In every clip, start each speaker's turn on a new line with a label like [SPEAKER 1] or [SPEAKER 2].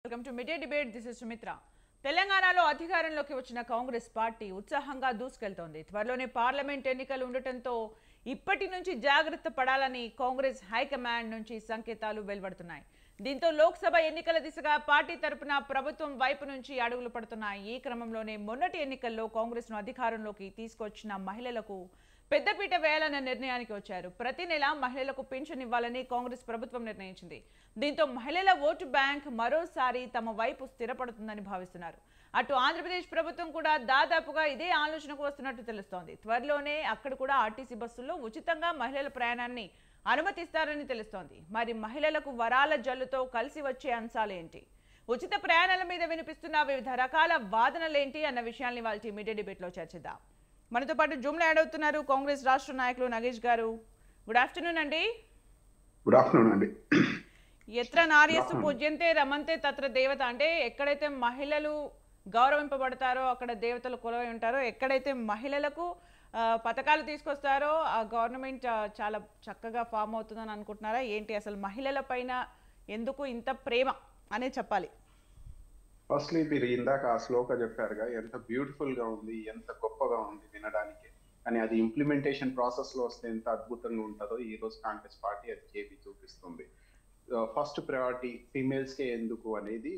[SPEAKER 1] Welcome to mid day debate. This is Sumitra. తెలంగాణలో అధికారంలోకి వచ్చిన కాంగ్రెస్ పార్టీ ఉత్సాహంగా దూసుకెళ్తోంది. త్వరలోనే పార్లమెంట్ ఎన్నికలు ఉండటంతో ఇప్పటి నుంచి జాగ్రత్త పడాలని కాంగ్రెస్ హైకమాండ్ నుంచి సంకేతాలు వెలువడుతున్నాయి. దీంతో లోక్సభ ఎన్నికల దిశగా పార్టీ తరపున ప్రభుత్వం వైపు నుంచి అడుగులు పడుతున్నాయి. ఈ క్రమంలోనే మొన్నటి ఎన్నికల్లో కాంగ్రెస్ను అధికారంలోకి తీసుకొచ్చిన మహిళలకు పెద్దపీట వేయాలన్న నిర్ణయానికి వచ్చారు. ప్రతి నెల మహిళలకు పెన్షన్ ఇవ్వాలని కాంగ్రెస్ ప్రభుత్వం నిర్ణయించింది. దీంతో మహిళల ఓటు బ్యాంక్ మరోసారి తమ వైపు స్థిరపడుతుందని భావిస్తున్నారు. అటు ఆంధ్రప్రదేశ్ ప్రభుత్వం కూడా దాదాపుగా ఇదే ఆలోచనకు వస్తున్నట్టు తెలుస్తోంది. త్వరలోనే అక్కడ కూడా ఆర్టీసీ బస్సుల్లో ఉచితంగా మహిళల ప్రయాణాన్ని అనుమతిస్తారని తెలుస్తోంది. మరి మహిళలకు వరాల జల్లుతో కలిసి వచ్చే అంశాలేంటి, ఉచిత ప్రయాణాల మీద వినిపిస్తున్న వివిధ రకాల వాదనలేంటి అన్న విషయాల్ని వాళ్ళ మీడియా డిబేట్లో చర్చిద్దాం. మనతో పాటు జూమ్లో యాడ్ అవుతున్నారు కాంగ్రెస్ రాష్ట్ర నాయకులు నగేష్ గారు. గుడ్ ఆఫ్టర్నూన్ అండి.
[SPEAKER 2] గుడ్ ఆఫ్టర్నూన్ అండి.
[SPEAKER 1] ఎత్ర నార్యస్సు పూజ్యంతే రమంతే తత్ర దేవత అంటే ఎక్కడైతే మహిళలు గౌరవింపబడతారో అక్కడ దేవతలు కొలువై ఉంటారో, ఎక్కడైతే మహిళలకు పథకాలు తీసుకొస్తారో ఆ గవర్నమెంట్ చాలా చక్కగా ఫామ్ అవుతుందని అనుకుంటున్నారా ఏంటి? అసలు మహిళల పైన ఎందుకు ఇంత ప్రేమ అనే చెప్పాలి.
[SPEAKER 2] ఫస్ట్లీ మీరు ఇందాక ఆ శ్లోక చెప్పారుగా, ఎంత బ్యూటిఫుల్ గా ఉంది, ఎంత గొప్పగా ఉంది వినడానికి. కానీ అది ఇంప్లిమెంటేషన్ ప్రాసెస్ లో వస్తే ఎంత అద్భుతంగా ఉంటుందో ఈ రోజు కాంగ్రెస్ పార్టీ అది చేపి చూపిస్తుంది. ఫస్ట్ ప్రయారిటీ ఫీమేల్స్ కే ఎందుకు అనేది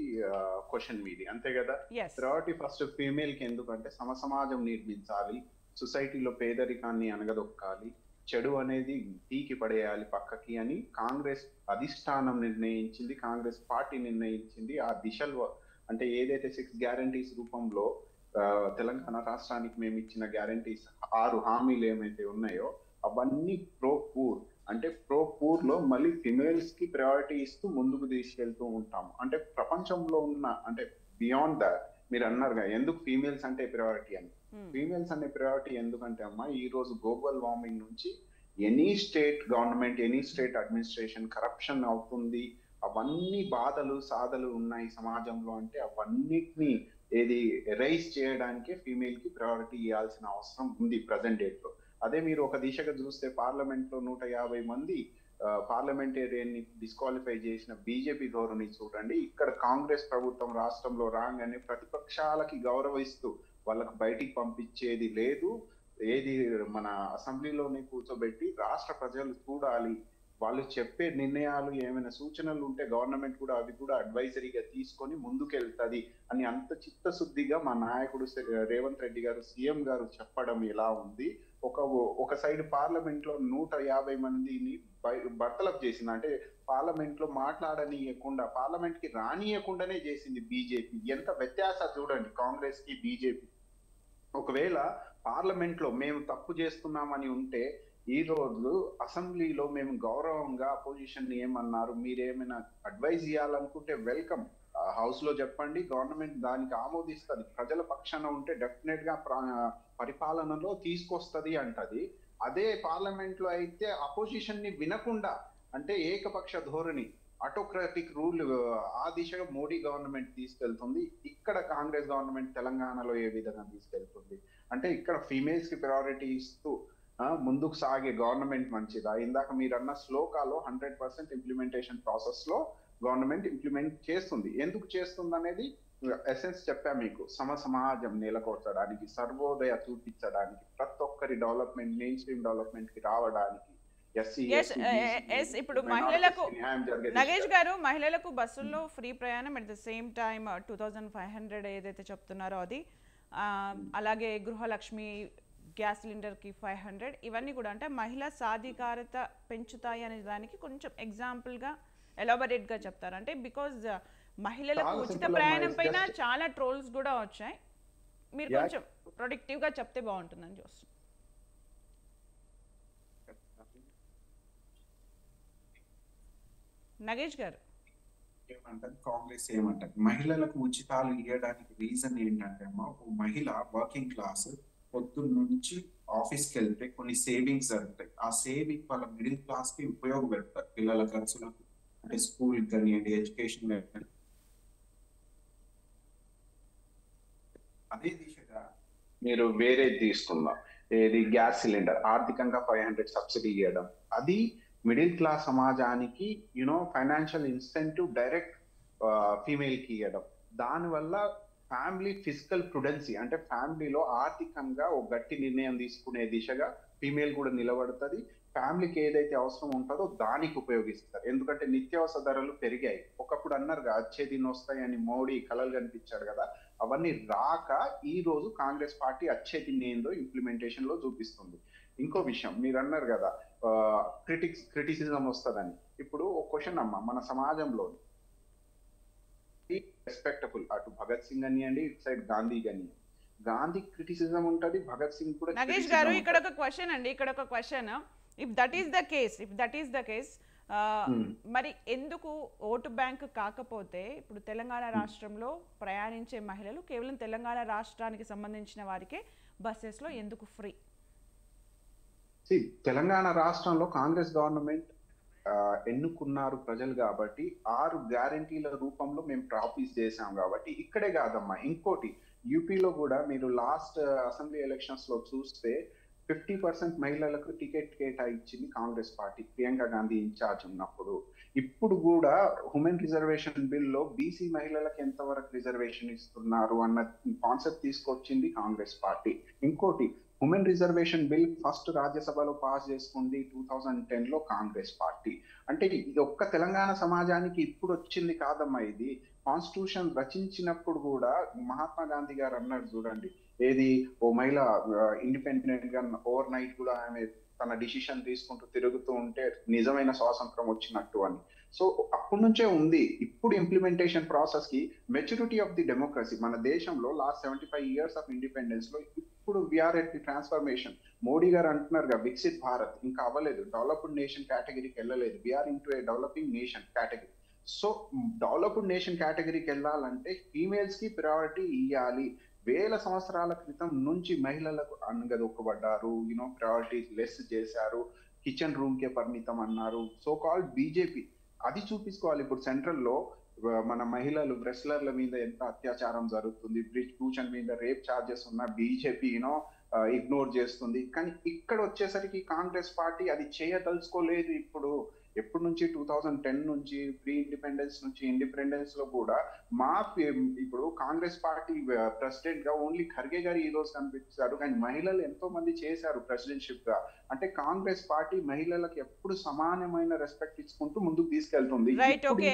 [SPEAKER 2] క్వశ్చన్ మీది, అంతే కదా? ప్రయారిటీ ఫస్ట్ ఫీమేల్ కి ఎందుకు అంటే సమాజం నిర్మించాలి, సొసైటీలో పేదరికాన్ని అనగదొక్కాలి, చెడు అనేది తీకి పడేయాలి పక్కకి అని కాంగ్రెస్ అధిష్టానం నిర్ణయించింది, కాంగ్రెస్ పార్టీ నిర్ణయించింది. ఆ దిశలో అంటే ఏదైతే 6 గ్యారంటీస్ రూపంలో తెలంగాణ రాష్ట్రానికి మేము ఇచ్చిన గ్యారంటీస్ 6 హామీలు ఏమైతే ఉన్నాయో అవన్నీ ప్రో పూర్ అంటే ప్రో పూర్ లో మళ్ళీ ఫిమేల్స్ కి ప్రయారిటీ ఇస్తూ ముందుకు తీసుకెళ్తూ ఉంటాము. అంటే ప్రపంచంలో ఉన్న అంటే బియాండ్ ద మీరు అన్నారుగా ఎందుకు ఫీమేల్స్ అంటే ప్రయారిటీ అని. ఫీమేల్స్ అనే ప్రయారిటీ ఎందుకంటే అమ్మా ఈ రోజు గ్లోబల్ వార్మింగ్ నుంచి any state government any state administration corruption అవుతుంది, అవన్నీ బాధలు సాధలు ఉన్నాయి సమాజంలో. అంటే అవన్నిటిని ఏది రైజ్ చేయడానికే ఫీమేల్ కి ప్రయారిటీ ఇవ్వాల్సిన అవసరం ఉంది ప్రజెంట్ డేట్ లో. అదే మీరు ఒక దిశగా చూస్తే పార్లమెంట్ లో 150 మంది పార్లమెంటేరియన్ ని డిస్క్వాలిఫై చేసిన బీజేపీ ధోరణి చూడండి. ఇక్కడ కాంగ్రెస్ ప్రభుత్వం రాష్ట్రంలో రాగానే ప్రతిపక్షాలకి గౌరవిస్తూ వాళ్ళకు బయటికి పంపించేది లేదు. ఏది మన అసెంబ్లీలోనే కూర్చోబెట్టి రాష్ట్ర ప్రజలు చూడాలి, వాళ్ళు చెప్పే నిర్ణయాలు ఏమైనా సూచనలు ఉంటే గవర్నమెంట్ కూడా అవి కూడా అడ్వైజరీగా తీసుకొని ముందుకెళ్తుంది అని అంత చిత్తశుద్ధిగా మా నాయకుడు రేవంత్ రెడ్డి గారు సీఎం గారు చెప్పడం ఎలా ఉంది. ఒక సైడ్ పార్లమెంట్ లో 150 మందిని బర్తలప్ చేసింది, అంటే పార్లమెంట్ లో మాట్లాడనీయకుండా పార్లమెంట్ కి రానియకుండానే చేసింది బీజేపీ. ఎంత వ్యత్యాసం చూడండి కాంగ్రెస్ కి బీజేపీ. ఒకవేళ పార్లమెంట్ లో మేము తప్పు చేస్తున్నామని ఉంటే ఈ రోజు అసెంబ్లీలో మేము గౌరవంగా అపోజిషన్ ఏమన్నారు, మీరేమైనా అడ్వైజ్ ఇవ్వాలనుకుంటే వెల్కమ్, హౌస్ లో చెప్పండి, గవర్నమెంట్ దానికి ఆమోదిస్తుంది, ప్రజల పక్షాన ఉంటే డెఫినెట్ గా పరిపాలనలో తీసుకొస్తుంది అంటది. అదే పార్లమెంట్ లో అయితే అపోజిషన్ ని వినకుండా అంటే ఏకపక్ష ధోరణి ఆటోక్రాటిక్ రూల్ ఆ దిశగా మోడీ గవర్నమెంట్ తీసుకెళ్తుంది. ఇక్కడ కాంగ్రెస్ గవర్నమెంట్ తెలంగాణలో ఏ విధంగా తీసుకెళ్తుంది అంటే ఇక్కడ ఫీమేల్స్ కి ప్రయారిటీ ఇస్తూ ముందుకు సాగే గవర్నమెంట్ మంచిదా? ఇందాక మీరు అన్న శ్లోకాలో 100% ఇంప్లిమెంటేషన్ ప్రాసెస్ లో గవర్నమెంట్ ఇంప్లిమెంట్ చేస్తుంది. ఎందుకు చేస్తుంది అనేది ఎసెన్స్ చెప్పా మీకు. సమాజం నెలకొల్చడానికి, సర్వోదయ చూపించడానికి, ప్రతి ఒక్కరి డెవలప్మెంట్ మెయిన్ స్ట్రీమ్ డెవలప్మెంట్ కి రావడానికి.
[SPEAKER 1] ఇప్పుడు మహిళలకు నగేష్ గారు మహిళలకు బస్సుల్లో ఫ్రీ ప్రయాణం అట్ ద సేమ్ టైం 2500 ఏదైతే చెప్తున్నారో అది, అలాగే గృహలక్ష్మి గ్యాస్ సిలిండర్కి 500, ఇవన్నీ కూడా అంటే మహిళా సాధికారత పెంచుతాయి అనే దానికి కొంచెం ఎగ్జాంపుల్గా ఎలాబరేట్గా చెప్తారు. అంటే బికాజ్ మహిళలకు ఉచిత ప్రయాణం పైన చాలా ట్రోల్స్ కూడా వచ్చాయి, మీరు కొంచెం ప్రొడక్టివ్గా చెప్తే బాగుంటుందని చూస్తాం. నగేష్ గారు
[SPEAKER 3] ఏమంటారు, కాంగ్రెస్ ఏమంటారు మహిళలకు ఉచితాలు ఇవ్వడానికి రీజన్ ఏంటంటే అమ్మా, ఒక మహిళ వర్కింగ్ క్లాస్ పొద్దున్న నుంచి ఆఫీస్కి వెళ్తే కొన్ని సేవింగ్స్ జరుగుతాయి. ఆ సేవింగ్ వాళ్ళ మిడిల్ క్లాస్ కి ఉపయోగపెడతారు, పిల్లల ఖర్చులకు అంటే స్కూల్ కానివ్వండి, ఎడ్యుకేషన్. అదే దిశగా
[SPEAKER 2] మీరు వేరే తీసుకుందాం, ఏది గ్యాస్ సిలిండర్ ఆర్థికంగా 500 సబ్సిడీ ఇవ్వడం, అది మిడిల్ క్లాస్ సమాజానికి ఫైనాన్షియల్ ఇన్సెంటివ్ డైరెక్ట్ ఫీమేల్ కి ఇవ్వడం. దానివల్ల ఫ్యామిలీ ఫిజికల్ ప్రుడెన్సీ అంటే ఫ్యామిలీలో ఆర్థికంగా ఒక గట్టి నిర్ణయం తీసుకునే దిశగా ఫీమేల్ కూడా నిలబడుతుంది. ఫ్యామిలీకి ఏదైతే అవసరం ఉంటుందో దానికి ఉపయోగిస్తారు. ఎందుకంటే నిత్యావసర ధరలు పెరిగాయి. ఒకప్పుడు అన్నారుగా వచ్చే దిన వస్తాయని మోడీ కలలు కనిపించాడు కదా, అవన్నీ రాక ఈ రోజు కాంగ్రెస్ పార్టీ వచ్చే దిన ఏందో ఇంప్లిమెంటేషన్ లో చూపిస్తుంది. ఇంకో విషయం మీరు అన్నారు కదా క్రిటిసిజం వస్తుందని. ఇప్పుడు ఒక క్వశ్చన్ అమ్మా, మన సమాజంలో రెస్పెక్టబుల్ అటు భగత్ సింగ్ అనియండి ఇటు సైడ్ గాంధీ కానివ్వండి, గాంధీ క్రిటిసిజం ఉంటది, భగత్ సింగ్ కూడా.
[SPEAKER 1] నగేష్ గారు ఇక్కడ ఒక క్వశ్చన్ అండి, ఇక్కడ ఒక question. If that is the case మరి ఎందుకు ఓటు బ్యాంక్ కాకపోతే ఇప్పుడు తెలంగాణ రాష్ట్రంలో ప్రయాణించే మహిళలు కేవలం తెలంగాణ రాష్ట్రానికి సంబంధించిన వారికే బస్సెస్ లో ఎందుకు ఫ్రీ?
[SPEAKER 2] తెలంగాణ రాష్ట్రంలో కాంగ్రెస్ గవర్నమెంట్ ఎన్నుకున్నారు ప్రజలు కాబట్టి 6 గ్యారంటీల రూపంలో మేము ప్రామిస్ చేశాం కాబట్టి ఇక్కడే కాదమ్మా, ఇంకోటి యూపీలో కూడా మీరు లాస్ట్ అసెంబ్లీ ఎలక్షన్స్ లో చూస్తే 50% మహిళలకు టికెట్ కేటాయించింది కాంగ్రెస్ పార్టీ, ప్రియాంక గాంధీ ఇన్ఛార్జ్ ఉన్నప్పుడు. ఇప్పుడు కూడా ఉమెన్ రిజర్వేషన్ బిల్లో బీసీ మహిళలకు ఎంతవరకు రిజర్వేషన్ ఇస్తున్నారు అన్న కాన్సెప్ట్ తీసుకొచ్చింది కాంగ్రెస్ పార్టీ. ఇంకోటి ఉమెన్ రిజర్వేషన్ బిల్ ఫస్ట్ రాజ్యసభలో పాస్ చేసుకుంది 2010 లో కాంగ్రెస్ పార్టీ. అంటే ఇది ఒక్క తెలంగాణ సమాజానికి ఇప్పుడు వచ్చింది కాదమ్మా, ఇది కాన్స్టిట్యూషన్ రచించినప్పుడు కూడా మహాత్మా గాంధీ గారు అన్నారు చూడండి, ఏది ఓ మహిళ ఇండిపెండెంట్ గా ఓవర్ నైట్ కూడా ఆమె తన డిసిషన్ తీసుకుంటూ తిరుగుతూ ఉంటే నిజమైన స్వాతంత్రం వచ్చినట్టు అని. సో అప్పటి నుంచే ఉంది. ఇప్పుడు ఇంప్లిమెంటేషన్ ప్రాసెస్ కి మెచ్యూరిటీ ఆఫ్ ది డెమోక్రసీ మన దేశంలో లాస్ట్ 75 years ఆఫ్ ఇండిపెండెన్స్ లో ఇప్పుడు we are at the transformation. Modi గారు అంటున్నారు వికసిత్ భారత్ ఇంకా అవ్వలేదు, డెవలప్డ్ నేషన్ కేటగిరీకి వెళ్ళలేదు, we are into a developing nation category. So developed nation కేటగిరీకి వెళ్ళాలంటే ఫీమేల్స్ కి ప్రయారిటీ ఇవ్వాలి. వేల సంవత్సరాల క్రితం నుంచి మహిళలకు అనగదొక్కబడ్డారు, ప్రయారిటీ లెస్ చేశారు, కిచెన్ రూమ్ కే పరిమితం అన్నారు. సో కాల్డ్ బీజేపీ అది చూపించుకోవాలి. ఇప్పుడు సెంట్రల్ లో మన మహిళలు రెస్లర్ల మీద ఎంత అత్యాచారం జరుగుతుంది, బ్రిడ్జ్ భూషణ్ మీద రేప్ చార్జెస్ ఉన్న బీజేపీ ఇగ్నోర్ చేస్తుంది. కానీ ఇక్కడ వచ్చేసరికి కాంగ్రెస్ పార్టీ అది చేయదలుచుకోలేదు. ఇప్పుడు ఎప్పటి నుంచి 2010 నుంచి ప్రీ ఇండిపెండెన్స్ నుంచి ఇండిపెండెన్స్ లో కూడా ఇప్పుడు కాంగ్రెస్ పార్టీ ప్రెసిడెంట్ గా ఓన్లీ ఖర్గే గారు ఈ రోజు కనిపించారు, కానీ మహిళలు ఎంతో మంది చేశారు ప్రెసిడెంట్షిప్ గా. అంటే కాంగ్రెస్ పార్టీ మహిళలకు ఎప్పుడు సమానమైన రెస్పెక్ట్ ఇచ్చుకుంటూ ముందుకు తీసుకెళ్తుంది.
[SPEAKER 1] Right, okay.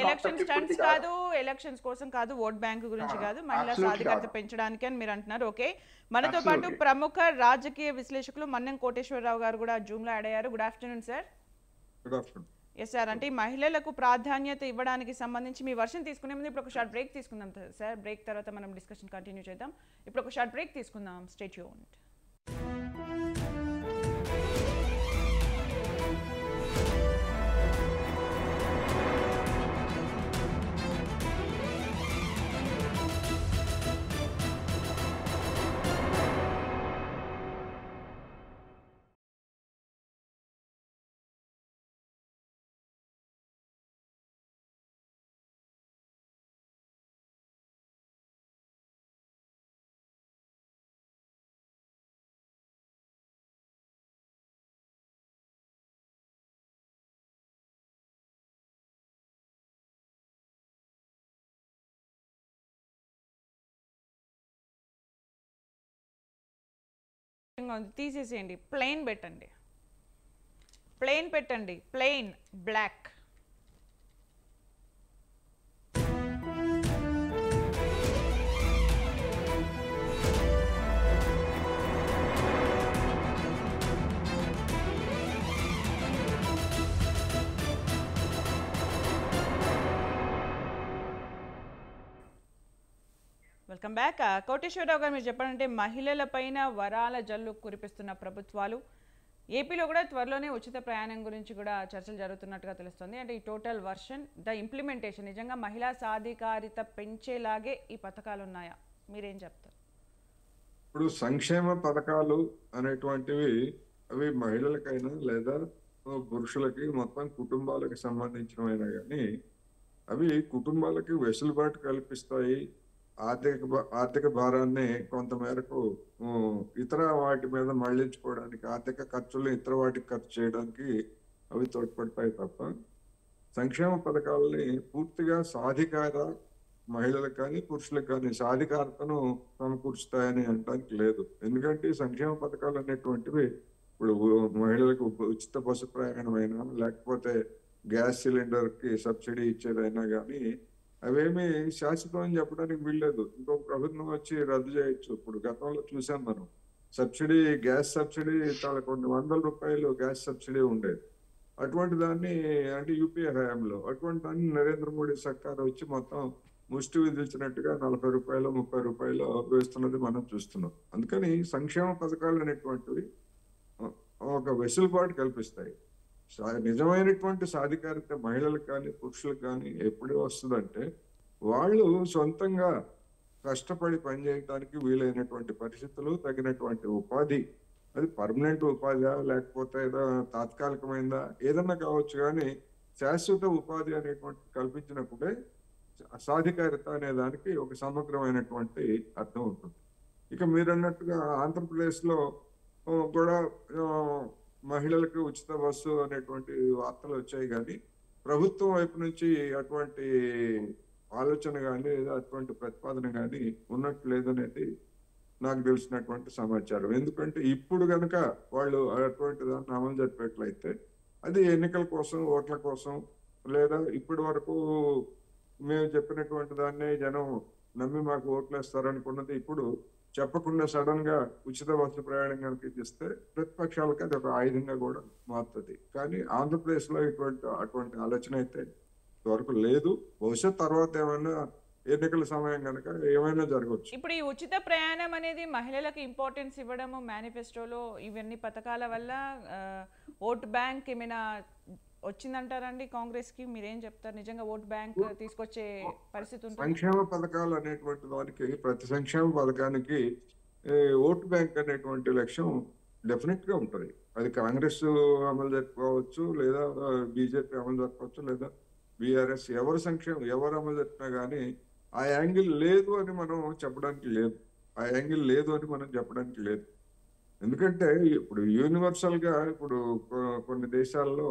[SPEAKER 1] ఎలక్షన్స్ కోసం కాదు, ఓట్ బ్యాంక్ గురించి కాదు, మహిళా సాధికారత పెంచడానికి అని మీరు అంటున్నారు. ఓకే, మనతో పాటు ప్రముఖ రాజకీయ విశ్లేషకులు మన్నెం కోటేశ్వరరావు గారు కూడా జూమ్ లో యాడ్ అయ్యారు. Good afternoon sir.
[SPEAKER 4] Good afternoon.
[SPEAKER 1] Yes sir, అంటే మహిళలకు ప్రాధాన్యత ఇవ్వడానికి సంబంధించి మీ వర్షన్ తీసుకునే ముందు ఇప్పుడు ఒక షార్ట్ బ్రేక్ తీసుకుందాం సార్. బ్రేక్ తర్వాత మనం డిస్కషన్ కంటిన్యూ చేద్దాం. ఇప్పుడు ఒక షార్ట్ బ్రేక్ తీసుకుందాం. Stay tuned. తీసేసేయండి, ప్లెయిన్ పెట్టండి, plain black. Welcome back. Koteswararao garu, మీరు చెప్పాలంటే మహిళలపైన వరాల జల్లు కురిపిస్తున్న ప్రభుత్వాలు, ఏపీలో కూడా త్వరలోనే ఉచిత ప్రయాణం గురించి కూడా చర్చలు జరుగుతున్నట్టుగా తెలుస్తుంది. అంటే ఈ టోటల్ వర్షన్, ద ఇంప్లిమెంటేషన్ నిజంగా మహిళా సాధికారిత పెంచేలాగే ఈ పథకాలు ఉన్నాయా? మీరేం చెప్తారు?
[SPEAKER 4] ఇప్పుడు సంక్షేమ పథకాలు అనేటువంటివి అవి మహిళలకైనా లేదా పురుషులకి మొత్తం కుటుంబాలకు సంబంధించినవైనా కానీ అవి కుటుంబాలకి వెసులుబాటు కల్పిస్తాయి. ఆర్థిక భారాన్ని కొంతమేరకు ఇతర వాటి మీద మళ్లించుకోవడానికి, ఆర్థిక ఖర్చులు ఇతర వాటికి ఖర్చు చేయడానికి అవి తోడ్పడతాయి తప్ప సంక్షేమ పథకాలని పూర్తిగా సాధికార మహిళలకు కానీ పురుషులకు కానీ సాధికారతను సమకూర్చుతాయని అనడానికి లేదు. ఎందుకంటే ఈ సంక్షేమ పథకాలు అనేటువంటివి ఇప్పుడు మహిళలకు ఉచిత బస్సు ప్రయాణమైనా లేకపోతే గ్యాస్ సిలిండర్ కి సబ్సిడీ ఇచ్చేదైనా కానీ అవేమి శాశ్వతం అని చెప్పడానికి వీల్లేదు. ఇంకో ప్రభుత్వం వచ్చి రద్దు చేయొచ్చు. ఇప్పుడు గతంలో చూసాం మనం సబ్సిడీ, గ్యాస్ సబ్సిడీ చాలా కొన్ని వందల రూపాయలు గ్యాస్ సబ్సిడీ ఉండేది. అటువంటి దాన్ని అంటే యూపీఏ హయాంలో అటువంటి దాన్ని నరేంద్ర మోడీ సర్కార్ వచ్చి మొత్తం ముష్టి విధించినట్టుగా 40 రూపాయలు 30 రూపాయలు వేస్తున్నది మనం చూస్తున్నాం. అందుకని సంక్షేమ పథకాలు అనేటువంటివి ఒక వెసులుబాటు కల్పిస్తాయి. నిజమైనటువంటి సాధికారత మహిళలకు కానీ పురుషులకు కానీ ఎప్పుడు వస్తుందంటే వాళ్ళు సొంతంగా కష్టపడి పనిచేయడానికి వీలైనటువంటి పరిస్థితులు, తగినటువంటి ఉపాధి, అది పర్మనెంట్ ఉపాధి లేకపోతే ఏదో తాత్కాలికమైందా ఏదన్నా కావచ్చు, కానీ శాశ్వత ఉపాధి అనేటువంటి కల్పించినప్పుడే సాధికారత అనే దానికి ఒక సమగ్రమైనటువంటి అర్థం ఉంటుంది. ఇక మీరు అన్నట్టుగా ఆంధ్రప్రదేశ్లో కూడా మహిళలకు ఉచిత బస్సు అనేటువంటి వార్తలు వచ్చాయి, కానీ ప్రభుత్వం వైపు నుంచి అటువంటి ఆలోచన కానీ లేదా అటువంటి ప్రతిపాదన కానీ ఉన్నట్టు లేదనేది నాకు తెలిసినటువంటి సమాచారం. ఎందుకంటే ఇప్పుడు కనుక వాళ్ళు అటువంటి దాన్ని అమలు జరిపేట్లయితే అది ఎన్నికల కోసం, ఓట్ల కోసం, లేదా ఇప్పటి వరకు మేము చెప్పినటువంటి దాన్ని జనం నమ్మి మాకు ఓట్లు వేస్తారనుకున్నది ఇప్పుడు చెప్పకుండా సడన్ గా ఉచిత బస్సు ప్రయాణం కనుక ఇస్తే ప్రతిపక్షాలకి అది ఒక ఆయుధంగా కూడా మారుతుంది. కానీ ఆంధ్రప్రదేశ్ లో అటువంటి ఆలోచన అయితే ఇంతవరకు లేదు. బహుశా తర్వాత ఏమైనా ఎన్నికల సమయం కనుక ఏమైనా జరగవచ్చు.
[SPEAKER 1] ఇప్పుడు ఈ ఉచిత ప్రయాణం అనేది మహిళలకు ఇంపార్టెన్స్ ఇవ్వడము మేనిఫెస్టోలో ఇవన్నీ పథకాల వల్ల ఓట్ బ్యాంక్ ఏమైనా వచ్చిందంటారండి కాంగ్రెస్ కి? మీరేం చెప్తారు? నిజంగా ఓట్ బ్యాంక్ తీసుకొచ్చే పరిస్థితి ఉంటుంది?
[SPEAKER 4] సంక్షేమ పథకాలు అనేటువంటి దానికి, ప్రతి సంక్షేమ పథకానికి ఓట్ బ్యాంక్ అనేటువంటి లక్ష్యం డెఫినెట్ గా ఉంటుంది. అది కాంగ్రెస్ అమలు జరుపుకోవచ్చు, లేదా బీజేపీ అమలు జరుపుకోవచ్చు, లేదా బీఆర్ఎస్, ఎవరు అమలు జరిపినా కానీ ఆ యాంగిల్ లేదు అని మనం చెప్పడానికి లేదు. ఎందుకంటే ఇప్పుడు యూనివర్సల్ గా ఇప్పుడు కొన్ని దేశాల్లో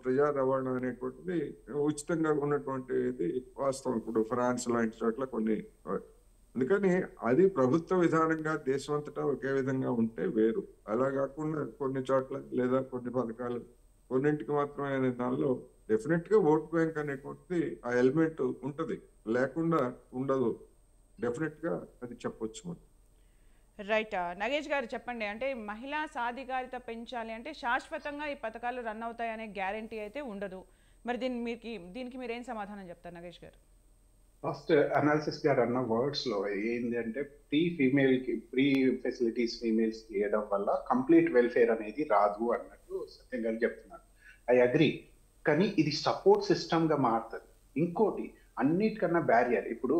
[SPEAKER 4] ప్రజా రవాణా అనేటువంటిది ఉచితంగా ఉన్నటువంటిది వాస్తవం. ఇప్పుడు ఫ్రాన్స్ లాంటి చోట్ల కొన్ని, అందుకని అది ప్రభుత్వ విధానంగా దేశం అంతటా ఒకే విధంగా ఉంటే వేరు. అలా కాకుండా కొన్ని చోట్ల లేదా కొన్ని పథకాలు కొన్నింటికి మాత్రమే అనే దానిలో డెఫినెట్ గా ఓట్ బ్యాంక్ అనేటువంటిది ఆ ఎలిమెంట్ ఉంటది, లేకుండా ఉండదు. డెఫినెట్ గా అది చెప్పొచ్చు మనం.
[SPEAKER 1] రైట్. నగేష్ గారు చెప్పండి, అంటే మహిళా సాధికారిత పెంచాలి అంటే శాశ్వతంగా ఈ పథకాలు రన్ అవుతాయి అనే గ్యారంటీ అయితే ఉండదు. మరి దీనికి మీరు ఏం సమాధానం చెప్తారు నగేష్ గారు?
[SPEAKER 2] ఫస్ట్ అనాలిసిస్ గారు అన్న వర్డ్స్ లో ఏంటి అంటే ఫ్రీ ఫెసిలిటీస్ ఫీమేల్స్ కి ఇవ్వడం వల్ల కంప్లీట్ వెల్ఫేర్ అనేది రాదు అన్నట్టు సత్యం గారు చెప్తున్నారు. I agree. కానీ ఇది సపోర్ట్ సిస్టమ్ గా మారుతుంది. ఇంకోటి అన్నిటికన్నా బ్యారియర్, ఇప్పుడు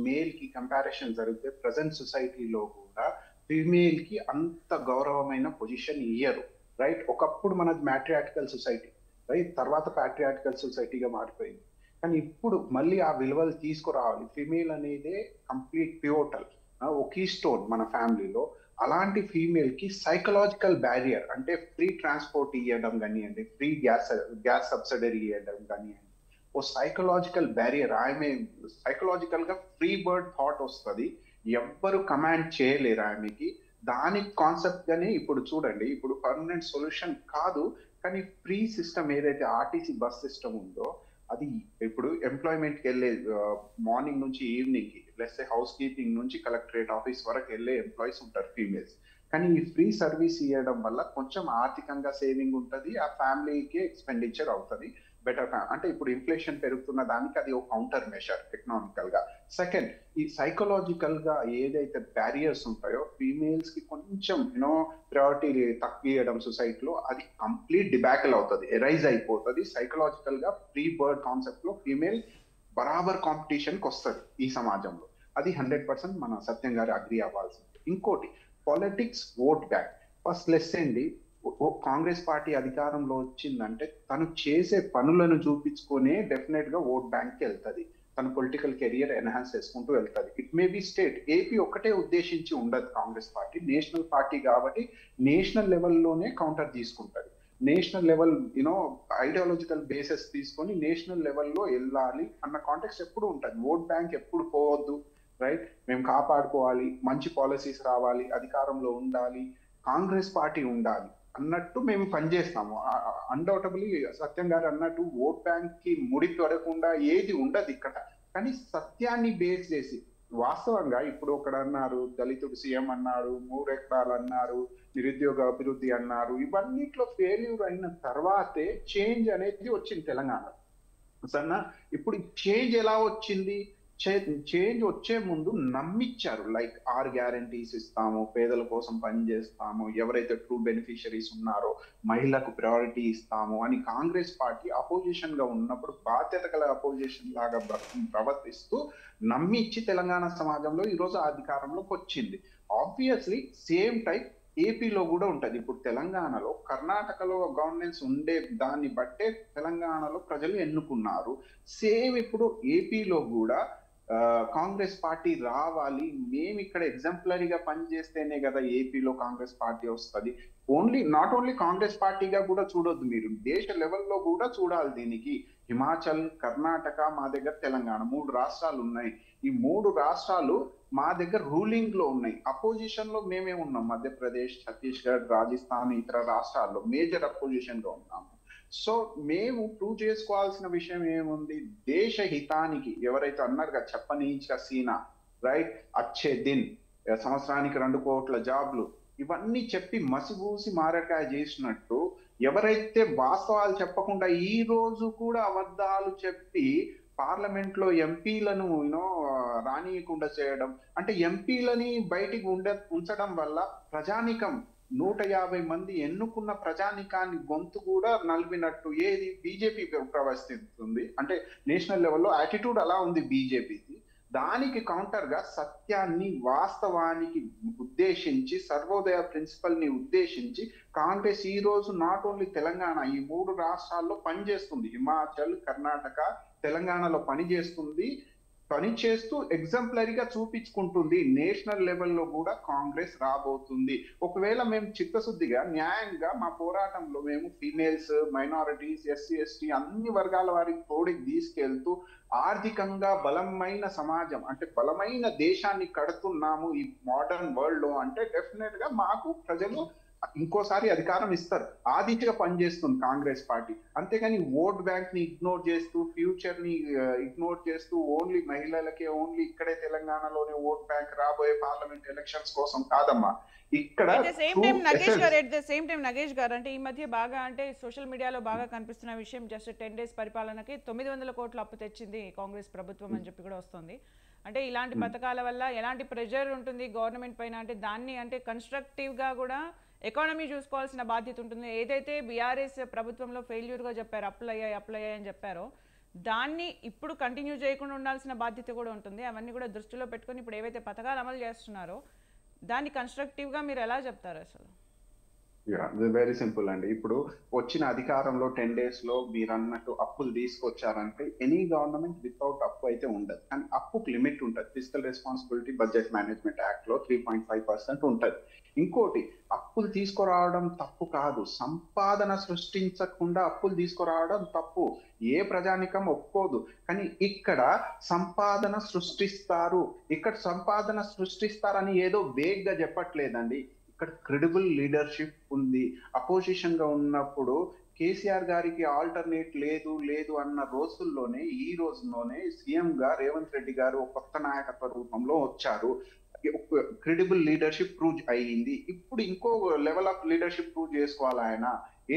[SPEAKER 2] మేల్ కి కంపారిజన్ జరిగితే ప్రజెంట్ సొసైటీలో కూడా ఫీమేల్ కి అంత గౌరవమైన పొజిషన్ ఇయ్యరు, రైట్? ఒకప్పుడు మనది మ్యాట్రియార్టికల్ సొసైటీ, రైట్? తర్వాత ప్యాట్రియార్టికల్ సొసైటీగా మారిపోయింది. కానీ ఇప్పుడు మళ్ళీ ఆ విలువలు తీసుకురావాలి. ఫీమేల్ అనేదే కంప్లీట్ పివోటల్, ఒక స్టోన్ మన ఫ్యామిలీలో. అలాంటి ఫీమేల్ కి సైకలాజికల్ బ్యారియర్ అంటే ఫ్రీ ట్రాన్స్పోర్ట్ ఇవ్వడం కానివ్వండి, ఫ్రీ గ్యాస్ సబ్సిడరీ ఇవ్వడం కానివ్వండి, ఓ సైకలాజికల్ బ్యారియర్. ఆమె సైకలాజికల్ గా ఫ్రీ బర్డ్ థాట్ వస్తుంది, ఎవ్వరు కమాండ్ చేయలేరు ఆమెకి. దాని కాన్సెప్ట్ గానే ఇప్పుడు చూడండి, ఇప్పుడు పర్మనెంట్ సొల్యూషన్ కాదు, కానీ ఫ్రీ సిస్టమ్ ఏదైతే ఆర్టీసీ బస్ సిస్టమ్ ఉందో అది ఇప్పుడు ఎంప్లాయ్మెంట్ కి వెళ్ళే మార్నింగ్ నుంచి ఈవినింగ్ కి, ప్లస్ హౌస్ కీపింగ్ నుంచి కలెక్టరేట్ ఆఫీస్ వరకు వెళ్ళే ఎంప్లాయీస్ ఉంటారు ఫీమేల్స్. కానీ ఈ ఫ్రీ సర్వీస్ ఇవ్వడం వల్ల కొంచెం ఆర్థికంగా సేవింగ్ ఉంటుంది, ఆ ఫ్యామిలీకి ఎక్స్పెండిచర్ అవుతుంది బెటర్. అంటే ఇప్పుడు ఇన్ఫ్లేషన్ పెరుగుతున్న దానికి అది ఒక కౌంటర్ మెషర్ ఎకనామికల్ గా. సెకండ్, ఈ సైకలాజికల్ గా ఏదైతే బ్యారియర్స్ ఉంటాయో ఫీమేల్స్ కి కొంచెం ప్రయారిటీ తక్కువ సొసైటీలో, అది కంప్లీట్ డిబాకిల్ అవుతుంది, ఎరైజ్ అయిపోతుంది. సైకలాజికల్ గా ఫ్రీ బర్డ్ కాన్సెప్ట్ లో ఫీమేల్ బరాబర్ కాంపిటీషన్ కి వస్తుంది ఈ సమాజంలో. అది 100% మన సత్యం గారు అగ్రి అవ్వాల్సింది. ఇంకోటి politics, vote bank. First less అండి, కాంగ్రెస్ పార్టీ అధికారంలో వచ్చిందంటే తను చేసే పనులను చూపించుకునే డెఫినెట్ గా ఓట్ బ్యాంక్ కి వెళ్తుంది, తన పొలిటికల్ కెరియర్ ఎన్హాన్స్ చేసుకుంటూ వెళ్తుంది. It may be state, AP ఒక్కటే ఉద్దేశించి ఉండదు కాంగ్రెస్ పార్టీ, నేషనల్ పార్టీ కాబట్టి నేషనల్ లెవెల్లోనే కౌంటర్ తీసుకుంటుంది. నేషనల్ లెవెల్ ఐడియాలజికల్ బేసెస్ తీసుకొని నేషనల్ లెవెల్లో వెళ్ళాలి అన్న కాంటెక్స్ట్ ఎప్పుడు ఉంటుంది. ఓట్ బ్యాంక్ ఎప్పుడు పోవద్దు, రైట్? మేము కాపాడుకోవాలి, మంచి పాలసీస్ రావాలి, అధికారంలో ఉండాలి, కాంగ్రెస్ పార్టీ ఉండాలి అన్నట్టు మేము పనిచేస్తాము. అన్డౌటబుల్లీ సత్యం గారు అన్నట్టు ఓట్ బ్యాంక్ కి ముడి పడకుండా ఏది ఉండదు ఇక్కడ. కానీ సత్యాన్ని బేస్ చేసి వాస్తవంగా ఇప్పుడు ఒకడు అన్నారు దళితుడు సీఎం అన్నాడు, 3 ఎకరాలు అన్నారు, నిరుద్యోగ అభివృద్ధి అన్నారు. ఇవన్నిట్లో ఫెయిల్యూర్ అయిన తర్వాతే చేంజ్ అనేది వచ్చింది తెలంగాణ. సన్న ఇప్పుడు చేంజ్ ఎలా వచ్చింది? చేంజ్ వచ్చే ముందు నమ్మిచ్చారు, లైక్ 6 గ్యారంటీస్ ఇస్తాము, పేదల కోసం పనిచేస్తాము, ఎవరైతే ట్రూ బెనిఫిషరీస్ ఉన్నారో మహిళలకు ప్రయారిటీ ఇస్తాము అని కాంగ్రెస్ పార్టీ అపోజిషన్ గా ఉన్నప్పుడు బాధ్యత గల అపోజిషన్ లాగా ప్రవర్తిస్తూ నమ్మిచ్చి తెలంగాణ సమాజంలో ఈరోజు అధికారంలోకి వచ్చింది. ఆబ్వియస్లీ సేమ్ టైప్ ఏపీలో కూడా ఉంటది. ఇప్పుడు తెలంగాణలో కర్ణాటకలో గవర్నెన్స్ ఉండే దాన్ని బట్టే తెలంగాణలో ప్రజలు ఎన్నుకున్నారు. సేమ్ ఇప్పుడు ఏపీలో కూడా కాంగ్రెస్ పార్టీ రావాలి, మేము ఇక్కడ ఎగ్జాంపులరీగా పనిచేస్తేనే కదా ఏపీలో కాంగ్రెస్ పార్టీ వస్తుంది. నాట్ ఓన్లీ కాంగ్రెస్ పార్టీగా కూడా చూడొద్దు, మీరు దేశ లెవెల్లో కూడా చూడాలి దీనికి. హిమాచల్, కర్ణాటక, మా దగ్గర తెలంగాణ 3 రాష్ట్రాలు ఉన్నాయి. ఈ 3 రాష్ట్రాలు మా దగ్గర రూలింగ్ లో ఉన్నాయి. అపోజిషన్ లో మేమే ఉన్నాం. మధ్యప్రదేశ్, ఛత్తీస్గఢ్, రాజస్థాన్, ఇతర రాష్ట్రాల్లో మేజర్ అపోజిషన్ లో ఉన్నాము. సో మేము ప్రూవ్ చేసుకోవాల్సిన విషయం ఏముంది? దేశ హితానికి ఎవరైతే అన్నారుగా చెప్పనీచ సీనా, రైట్, అచ్చే దిన్, సంవత్సరానికి 2 కోట్ల జాబ్లు, ఇవన్నీ చెప్పి మసిగూసి మారకాయ చేసినట్టు ఎవరైతే వాస్తవాలు చెప్పకుండా ఈ రోజు కూడా అబద్ధాలు చెప్పి పార్లమెంట్ లో ఎంపీలను రానియకుండా చేయడం, అంటే ఎంపీలని బయటికి ఉంచడం వల్ల ప్రజానికం 150 మంది ఎన్నుకున్న ప్రజానికాన్ని గొంతు కూడా నలిపినట్టు ఏది బీజేపీ ప్రవర్తిస్తుంది. అంటే నేషనల్ లెవెల్లో యాటిట్యూడ్ అలా ఉంది బీజేపీకి. దానికి కౌంటర్ గా సత్యాన్ని, వాస్తవానికి ఉద్దేశించి, సర్వోదయ ప్రిన్సిపల్ ని ఉద్దేశించి కాంగ్రెస్ ఈ రోజు నాట్ ఓన్లీ తెలంగాణ, ఈ 3 రాష్ట్రాల్లో పనిచేస్తుంది. హిమాచల్, కర్ణాటక, తెలంగాణలో పనిచేస్తూ ఎగ్జాంపులరీగా చూపించుకుంటుంది. నేషనల్ లెవెల్లో కూడా కాంగ్రెస్ రాబోతుంది. ఒకవేళ మేము చిత్తశుద్ధిగా, న్యాయంగా మా పోరాటంలో మేము ఫీమేల్స్, మైనారిటీస్, ఎస్సీ, ఎస్టీ అన్ని వర్గాల వారికి తోడికి తీసుకెళ్తూ ఆర్థికంగా బలమైన సమాజం, అంటే బలమైన దేశాన్ని కడుతున్నాము ఈ మోడర్న్ వరల్డ్ లో అంటే డెఫినెట్ గా మాకు ప్రజలు ఇంకోసారి అధికారం ఇస్తారు. ఆ దిశగా పనిచేస్తుంది కాంగ్రెస్ పార్టీ. అంతేగాని ఓట్ బ్యాంక్ ని ఇగ్నోర్ చేస్తూ, ఫ్యూచర్ ని ఇగ్నోర్ చేస్తూ, ఓన్లీ మహిళలకే, ఓన్లీ ఇక్కడే తెలంగాణలోనే ఓట్ బ్యాంక్ రాబోయే పార్లమెంట్ ఎలక్షన్స్ కోసం కాదమ్మా. ఇక్కడ
[SPEAKER 1] సేమ్ టైం నగేష్ గారు అంటే ఈ మధ్య బాగా అంటే సోషల్ మీడియాలో బాగా కనిపిస్తున్న విషయం, జస్ట్ 10 days పరిపాలనకి 900 కోట్ల అప్పు తెచ్చింది కాంగ్రెస్ ప్రభుత్వం అని చెప్పి కూడా వస్తుంది. అంటే ఇలాంటి పథకాల వల్ల ఎలాంటి ప్రెషర్ ఉంటుంది గవర్నమెంట్ పైన, అంటే దాన్ని అంటే కన్స్ట్రక్టివ్ గా కూడా ఎకానమీ చూసుకోవాల్సిన బాధ్యత ఉంటుంది. ఏదైతే బీఆర్ఎస్ ప్రభుత్వంలో ఫెయిల్యూర్గా చెప్పారు, అప్లయ్యాయి అని చెప్పారో దాన్ని ఇప్పుడు కంటిన్యూ చేయకుండా ఉండాల్సిన బాధ్యత కూడా ఉంటుంది. అవన్నీ కూడా దృష్టిలో పెట్టుకొని ఇప్పుడు ఏవైతే పథకాలు అమలు చేస్తున్నారో దాన్ని కన్స్ట్రక్టివ్గా మీరు ఎలా చెప్తారు అసలు?
[SPEAKER 2] వెరీ సింపుల్ అండి. ఇప్పుడు వచ్చిన అధికారంలో 10 days లో మీరు అన్నట్టు అప్పులు తీసుకొచ్చారంటే ఎనీ గవర్నమెంట్ వితౌట్ అప్పు అయితే ఉండదు. కానీ అప్పుకు లిమిట్ ఉంటుంది. Physical responsibility budget management act లో 3.5% ఉంటుంది. ఇంకోటి, అప్పులు తీసుకురావడం తప్పు కాదు, సంపాదన సృష్టించకుండా అప్పులు తీసుకురావడం తప్పు. ఏ ప్రజానికం ఒప్పుకోదు. కానీ ఇక్కడ సంపాదన సృష్టిస్తారని ఏదో వేగ్ గా చెప్పట్లేదండి. ఇక్కడ క్రెడిబుల్ లీడర్షిప్ ఉంది. అపోజిషన్ గా ఉన్నప్పుడు కేసీఆర్ గారికి ఆల్టర్నేట్ లేదు అన్న రోజుల్లోనే, ఈ రోజుల్లోనే సీఎం గా రేవంత్ రెడ్డి గారు ఒక కొత్త నాయకత్వ రూపంలో వచ్చారు. క్రెడిబుల్ లీడర్షిప్ ప్రూవ్ అయ్యింది. ఇప్పుడు ఇంకో లెవెల్ ఆఫ్ లీడర్షిప్ ప్రూవ్ చేసుకోవాలి ఆయన.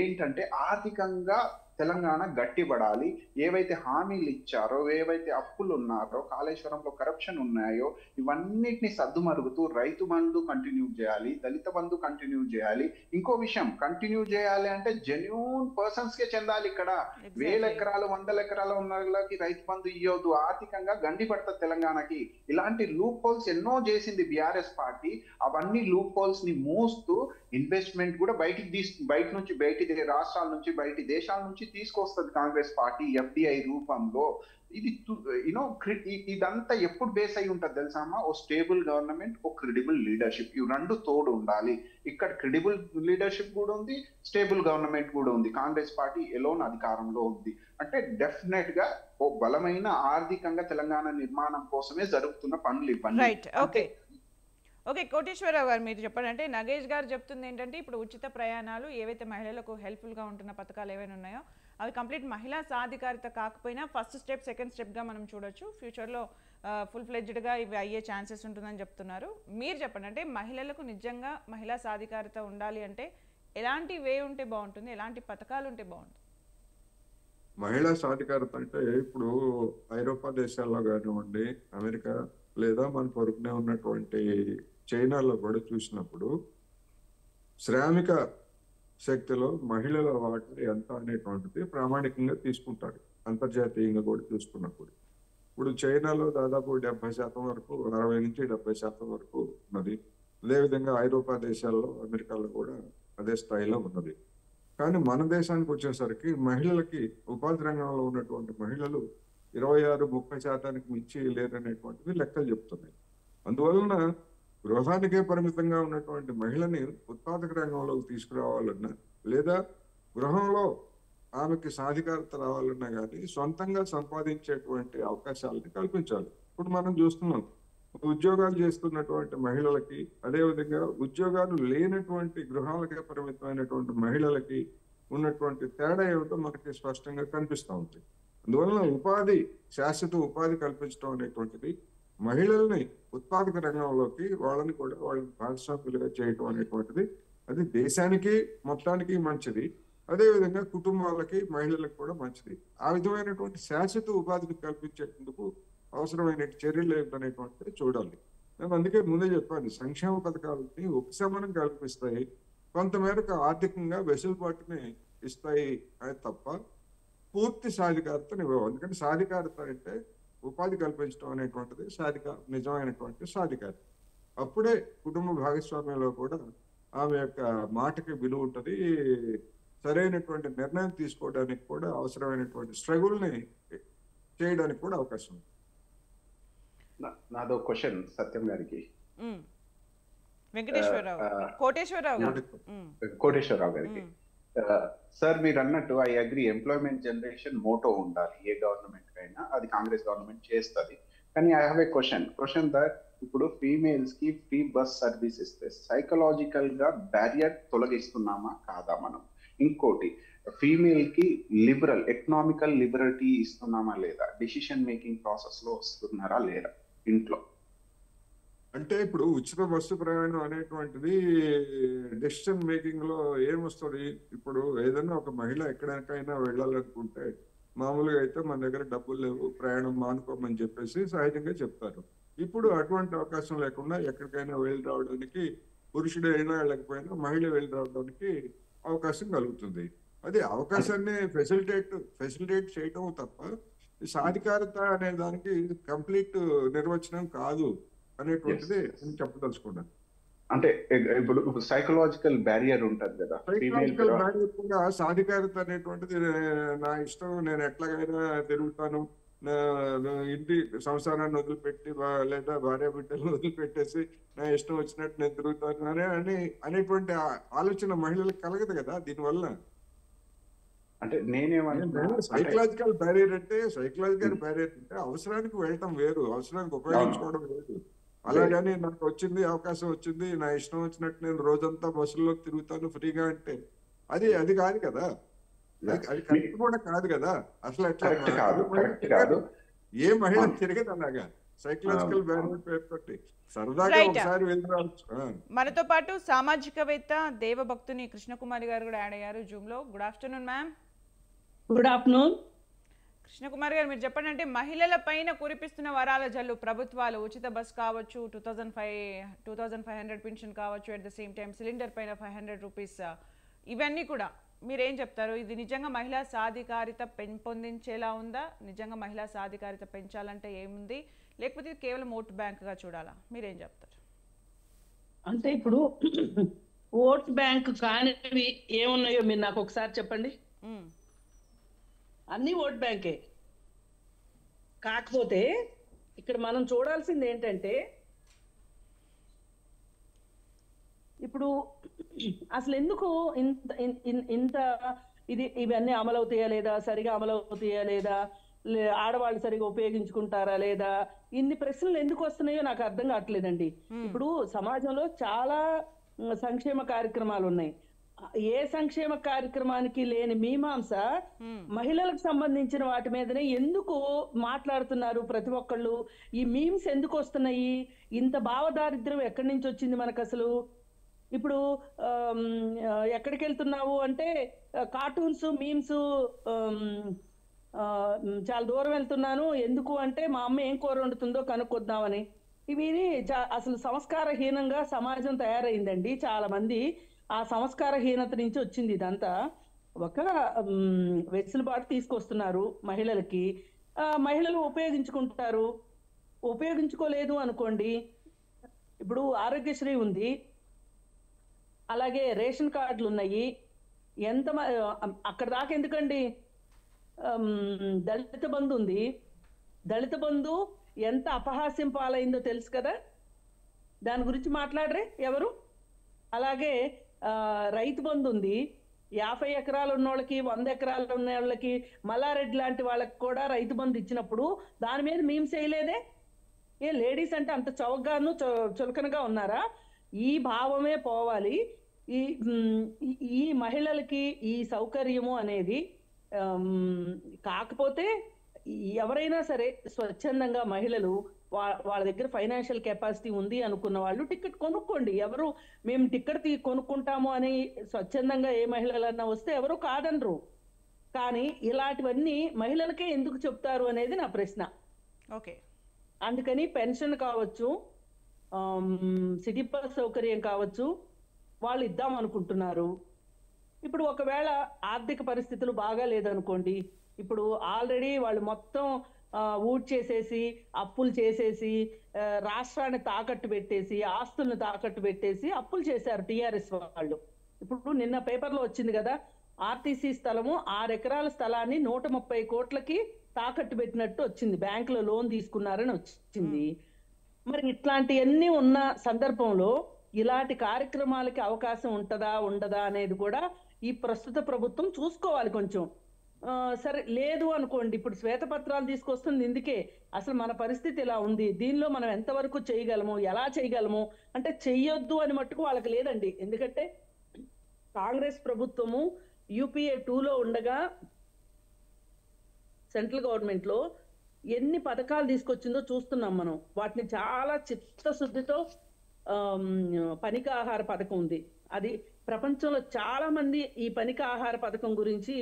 [SPEAKER 2] ఏంటంటే ఆర్థికంగా తెలంగాణ గట్టిపడాలి. ఏవైతే హామీలు ఇచ్చారో, ఏవైతే అప్పులు ఉన్నారో, కాళేశ్వరంలో కరప్షన్ ఉన్నాయో ఇవన్నిటిని సద్దుమరుగుతూ రైతు బంధు కంటిన్యూ చేయాలి, దళిత బంధు కంటిన్యూ చేయాలి. ఇంకో విషయం, కంటిన్యూ చేయాలి అంటే జెన్యూన్ పర్సన్స్ కే చెందాలి. ఇక్కడ 1000 ఎకరాలు 100 ఎకరాలు ఉన్న వాళ్ళకి రైతు బంధు ఇవ్వద్దు. ఆర్థికంగా గండి పడుతుంది తెలంగాణకి. ఇలాంటి లూప్ హోల్స్ ఎన్నో చేసింది బీఆర్ఎస్ పార్టీ. అవన్నీ లూప్ హోల్స్ ని మూస్తూ ఇన్వెస్ట్మెంట్ కూడా బయటి రాష్ట్రాల నుంచి, బయటి దేశాల నుంచి తీసుకొస్తుంది కాంగ్రెస్ పార్టీ ఎఫ్డిఐ రూపంలో. ఇది యూనో ఇదంతా ఎప్పుడు బేస్ అయి ఉంటుంది తెలుసా అమ్మా? ఓ స్టేబుల్ గవర్నమెంట్, ఓ క్రెడిబుల్ లీడర్షిప్, ఇవి రెండు తోడు ఉండాలి. ఇక్కడ క్రెడిబుల్ లీడర్షిప్ కూడా ఉంది, స్టేబుల్ గవర్నమెంట్ కూడా ఉంది. కాంగ్రెస్ పార్టీ ఎలోన్ అధికారంలో ఉంది అంటే డెఫినెట్ గా ఓ బలమైన ఆర్థికంగా తెలంగాణ నిర్మాణం కోసమే జరుగుతున్న పనులు ఇవన్నీ.
[SPEAKER 1] ఓకే కోటేశ్వరరావు గారు, మీరు చెప్పండి. అంటే నగేష్ గారు చెప్తుంది ఏంటంటే ఇప్పుడు ఉచిత ప్రయాణాలు ఏవైతే మహిళలకు హెల్ప్ఫుల్గా ఉంటున్న పథకాలు ఏవైనా ఉన్నాయో అవి కంప్లీట్ మహిళా సాధికారిత కాకపోయినా ఫస్ట్ స్టెప్, సెకండ్ స్టెప్గా మనం చూడొచ్చు. ఫ్యూచర్లో ఫుల్ ఫ్లెడ్జ్డ్గా ఇవి అయ్యే ఛాన్సెస్ ఉంటుందని చెప్తున్నారు. మీరు చెప్పండి, అంటే మహిళలకు నిజంగా మహిళా సాధికారిత ఉండాలి అంటే ఎలాంటి వే ఉంటే బాగుంటుంది, ఎలాంటి పథకాలు ఉంటే బాగుంటుంది?
[SPEAKER 4] మహిళా సాధికారత అంటే ఇప్పుడు ఐరోపా దేశాల్లో కానివ్వండి, అమెరికా లేదా మన పొరుగునే ఉన్నటువంటి చైనాలో కూడా చూసినప్పుడు శ్రామిక శక్తిలో మహిళల వాటా ఎంత అనేటువంటిది ప్రామాణికంగా తీసుకుంటారు, అంతర్జాతీయంగా కూడా చూసుకున్నప్పుడు. ఇప్పుడు చైనాలో దాదాపు 70% వరకు, 60 నుంచి 70% వరకు ఉన్నది. అదేవిధంగా ఐరోపా దేశాల్లో, అమెరికాలో కూడా అదే స్థాయిలో ఉన్నది. కానీ మన దేశానికి వచ్చేసరికి మహిళలకి ఉపాధి రంగంలో ఉన్నటువంటి మహిళలు 26-30% మించి లేరనేటువంటిది లెక్కలు చెప్తున్నాయి. అందువలన గృహానికే పరిమితంగా ఉన్నటువంటి మహిళని ఉత్పాదక రంగంలోకి తీసుకురావాలన్నా లేదా గృహంలో ఆమెకి సాధికారత రావాలన్నా కానీ సొంతంగా సంపాదించేటువంటి అవకాశాలని కల్పించాలి. ఇప్పుడు మనం చూస్తున్నాం, ఉద్యోగాలు చేస్తున్నటువంటి మహిళలకి, అదేవిధంగా ఉద్యోగాలు లేనటువంటి గృహాలకే పరిమితమైనటువంటి మహిళలకి ఉన్నటువంటి తేడా ఏమిటో మనకి స్పష్టంగా కనిపిస్తూ ఉంది. అందువలన ఉపాధి, శాశ్వత ఉపాధి కల్పించడం అనేటువంటిది మహిళల్ని ఉత్పాదక రంగంలోకి వాళ్ళని కూడా వాళ్ళని భాగస్వాములుగా చేయటం అనేటువంటిది అది దేశానికి మొత్తానికి మంచిది, అదేవిధంగా కుటుంబాలకి, మహిళలకు కూడా మంచిది. ఆ విధమైనటువంటి శాశ్వత ఉపాధిని కల్పించేందుకు అవసరమైన చర్యలు ఏమిటనేటువంటిది చూడాలి. నేను అందుకే ముందే చెప్పాను, సంక్షేమ పథకాలని ఉపశమనం కల్పిస్తాయి, కొంతమేరకు ఆర్థికంగా వెసులుబాటుని ఇస్తాయి అని తప్ప పూర్తి సాధికారతను ఇవ్వవు. ఎందుకంటే సాధికారత అంటే ఉపాధి కల్పించడం అనేటువంటిది నిజమైనటువంటి సాధికారత. అప్పుడే కుటుంబ భాగస్వామ్యంలో కూడా ఆమె యొక్క మాటకి విలువ ఉంటుంది, సరైనటువంటి నిర్ణయం తీసుకోవడానికి కూడా అవసరమైనటువంటి స్ట్రగుల్ని చేయడానికి కూడా అవకాశం ఉంది.
[SPEAKER 2] నాదో క్వశ్చన్ సత్యం గారికి. కోటేశ్వరరావు గారికి. సార్ మీరు అన్నట్టు I agree, employment generation motto ఉండాలి ఏ గవర్నమెంట్ కైనా, అది కాంగ్రెస్ గవర్నమెంట్ చేస్తుంది. కానీ I have a question that ఇప్పుడు ఫీమేల్స్ కి ఫ్రీ బస్ సర్వీస్ ఇస్తే సైకలాజికల్ గా బ్యారియర్ తొలగిస్తున్నామా కాదా మనం? ఇంకోటి, ఫీమేల్ కి లిబరల్ ఎకనామికల్ లిబరటీ ఇస్తున్నామా లేదా? డిసిషన్ మేకింగ్ ప్రాసెస్ లో వస్తున్నారా లేదా ఇంట్లో?
[SPEAKER 4] అంటే ఇప్పుడు ఉచిత బస్సు ప్రయాణం అనేటువంటిది డెసిషన్ మేకింగ్ లో ఏమొస్తుంది? ఇప్పుడు ఏదైనా ఒక మహిళ ఎక్కడికైనా వెళ్ళాలనుకుంటే మామూలుగా అయితే మన దగ్గర డబ్బులు లేవు, ప్రయాణం మానుకోమని చెప్పేసి సహజంగా చెప్తారు. ఇప్పుడు అటువంటి అవకాశం లేకుండా ఎక్కడికైనా వెళ్ళి రావడానికి పురుషుడు అయినా వెళ్ళకపోయినా మహిళ వెళ్ళి రావడానికి అవకాశం కలుగుతుంది. అది అవకాశాన్ని ఫెసిలిటేట్ చేయటం తప్ప సాధికారత అనే దానికి కంప్లీట్ నిర్వచనం కాదు అనేటువంటిది నేను చెప్పదలుచుకున్నాను.
[SPEAKER 2] అంటే ఇప్పుడు సైకలాజికల్ బ్యారియర్ ఉంటుంది కదా,
[SPEAKER 4] సైకలాజికల్ బ్యారియర్ సాధికారత అనేటువంటిది నా ఇష్టం, నేను ఎట్లాగైనా తిరుగుతాను, ఇంటి సంసారాన్ని వదిలిపెట్టి లేదా భార్య బిడ్డలను వదిలిపెట్టేసి నా ఇష్టం వచ్చినట్టు నేను తిరుగుతాను అనేటువంటి ఆలోచన మహిళలకు కలగదు కదా దీనివల్ల.
[SPEAKER 2] అంటే నేనేమన్నా
[SPEAKER 4] సైకలాజికల్ బ్యారియర్ అంటే అవసరానికి వెళ్ళటం వేరు, అవసరానికి ఉపయోగించుకోవడం వేరు. అలాగని నాకు వచ్చింది అవకాశం వచ్చింది, నా ఇష్టం వచ్చినట్టు నేను రోజంతా బస్సుల్లో తిరుగుతాను ఫ్రీగా అంటే అది కాదు కదా, అది కరెక్ట్ కూడా కాదు కదా. అసలు ఎట్లా ఏ మహిళ తిరగదు అలాగా సైకలాజికల్ బ్యారియర్ పేర్కొట్టి సరదాగా ఒకసారి వెళ్ళి రావచ్చు.
[SPEAKER 1] మనతో పాటు సామాజికవేత్త దేవభక్తుని కృష్ణకుమారి గారు కూడా యాడ్ అయ్యారు జూమ్ లో. Good afternoon ma'am.
[SPEAKER 5] Good afternoon
[SPEAKER 1] Krishnakumari గారు, మీరు చెప్పండి, అంటే మహిళల పైన కురిపిస్తున్న వరాల జల్లు ప్రభుత్వాలు, ఉచిత బస్ కావచ్చు, 2500 పెన్షన్ కావచ్చు, at the same time cylinder పైన 500 రూపీస్, ఇవన్నీ కూడా మీరేం చెప్తారు? ఇది నిజంగా మహిళా సాధికారిత పెంపొందించేలా ఉందా? నిజంగా మహిళా సాధికారిత పెంచాలంటే ఏముంది, లేకపోతే కేవలం ఓట్ బ్యాంక్గా చూడాలా? మీరేం చెప్తారు?
[SPEAKER 5] అంటే ఇప్పుడు ఓట్ బ్యాంక్ కానివి ఏమున్నాయో మీరు నాకు ఒకసారి చెప్పండి. అన్ని ఓట్ బ్యాంకే. కాకపోతే ఇక్కడ మనం చూడాల్సింది ఏంటంటే ఇప్పుడు అసలు ఎందుకు ఇంత ఇంత ఇవన్నీ అమలవుతాయా లేదా, సరిగా అమలవుతాయా లేదా, ఆడవాళ్ళు సరిగా ఉపయోగించుకుంటారా లేదా, ఇన్ని ప్రశ్నలు ఎందుకు వస్తున్నాయో నాకు అర్థం కావట్లేదండి. ఇప్పుడు సమాజంలో చాలా సంక్షేమ కార్యక్రమాలు ఉన్నాయి. ఏ సంక్షేమ కార్యక్రమానికి లేని మీమాంస మహిళలకు సంబంధించిన వాటి మీదనే ఎందుకు మాట్లాడుతున్నారు ప్రతి ఒక్కళ్ళు? ఈ మీమ్స్ ఎందుకు వస్తున్నాయి? ఇంత భావదారిద్ర్యం ఎక్కడి నుంచి వచ్చింది మనకు అసలు? ఇప్పుడు ఎక్కడికి వెళ్తున్నావు అంటే కార్టూన్స్, మీమ్స్, చాలా దూరం వెళ్తున్నాను ఎందుకు అంటే మా అమ్మ ఏం కూర వండుతుందో కనుక్కొద్దామని. ఇవి అసలు సంస్కారహీనంగా సమాజం తయారైందండి. చాలా మంది ఆ సంస్కారహీనత నుంచి వచ్చింది ఇదంతా. ఒక వెసులుబాటు తీసుకొస్తున్నారు మహిళలకి, మహిళలు ఉపయోగించుకుంటారు. ఉపయోగించుకోలేదు అనుకోండి, ఇప్పుడు ఆరోగ్యశ్రీ ఉంది, అలాగే రేషన్ కార్డులు ఉన్నాయి, ఎంత అక్కడ దాకా ఎందుకండి, దళిత బంధు ఉంది, దళిత బంధు ఎంత అపహాస్యం పాలైందో తెలుసు కదా, దాని గురించి మాట్లాడరే ఎవరు. అలాగే రైతు బంధు ఉంది, 50 ఎకరాలు ఉన్న వాళ్ళకి, 100 ఎకరాలు ఉన్న వాళ్ళకి, మల్లారెడ్డి లాంటి వాళ్ళకి కూడా రైతు బంధు ఇచ్చినప్పుడు దాని మీద మేము చేయలేదే. ఏ లేడీస్ అంటే అంత చౌకగాను చులకనగా ఉన్నారా? ఈ భావమే పోవాలి. ఈ మహిళలకి ఈ సౌకర్యము అనేది కాకపోతే ఎవరైనా సరే స్వచ్ఛందంగా మహిళలు వాళ్ళ దగ్గర ఫైనాన్షియల్ కెపాసిటీ ఉంది అనుకున్న వాళ్ళు టికెట్ కొనుక్కోండి. ఎవరు మేము టికెట్ కొనుక్కుంటాము అని స్వచ్ఛందంగా ఏ మహిళలన్నా వస్తే ఎవరు కాదనరు. కానీ ఇలాంటివన్నీ మహిళలకే ఎందుకు చెప్తారు అనేది నా ప్రశ్న.
[SPEAKER 1] ఓకే,
[SPEAKER 5] అందుకని పెన్షన్ కావచ్చు, సిటీ బస్ సౌకర్యం కావచ్చు, వాళ్ళు ఇద్దాం అనుకుంటున్నారు. ఇప్పుడు ఒకవేళ ఆర్థిక పరిస్థితులు బాగా లేదనుకోండి, ఇప్పుడు ఆల్రెడీ వాళ్ళు మొత్తం ఊడ్ చేసేసి, అప్పులు చేసేసి, రాష్ట్రాన్ని తాకట్టు పెట్టేసి, ఆస్తులను తాకట్టు పెట్టేసి అప్పులు చేశారు టిఆర్ఎస్ వాళ్ళు. ఇప్పుడు నిన్న పేపర్లో వచ్చింది కదా, ఆర్టీసీ స్థలము 6 ఎకరాల స్థలాన్ని 130 కోట్లకి తాకట్టు పెట్టినట్టు వచ్చింది, బ్యాంకులో లోన్ తీసుకున్నారని వచ్చింది. మరి ఇట్లాంటివన్నీ ఉన్న సందర్భంలో ఇలాంటి కార్యక్రమాలకి అవకాశం ఉంటుందా ఉండదా అనేది కూడా ఈ ప్రస్తుత ప్రభుత్వం చూసుకోవాలి కొంచెం. సరే లేదు అనుకోండి, ఇప్పుడు శ్వేతపత్రాలు తీసుకొస్తుంది ఇందుకే, అసలు మన పరిస్థితి ఇలా ఉంది, దీనిలో మనం ఎంతవరకు చేయగలము, ఎలా చేయగలము అంటే చెయ్యొద్దు అని మట్టుకు వాళ్ళకి లేదండి. ఎందుకంటే కాంగ్రెస్ ప్రభుత్వము యూపీఏ 2లో ఉండగా సెంట్రల్ గవర్నమెంట్ లో ఎన్ని పథకాలు తీసుకొచ్చిందో చూస్తున్నాం మనం. వాటిని చాలా చిత్తశుద్ధితో పనిక ఆహార పథకం ఉంది, అది ప్రపంచంలో చాలా మంది ఈ పనిక ఆహార పథకం గురించి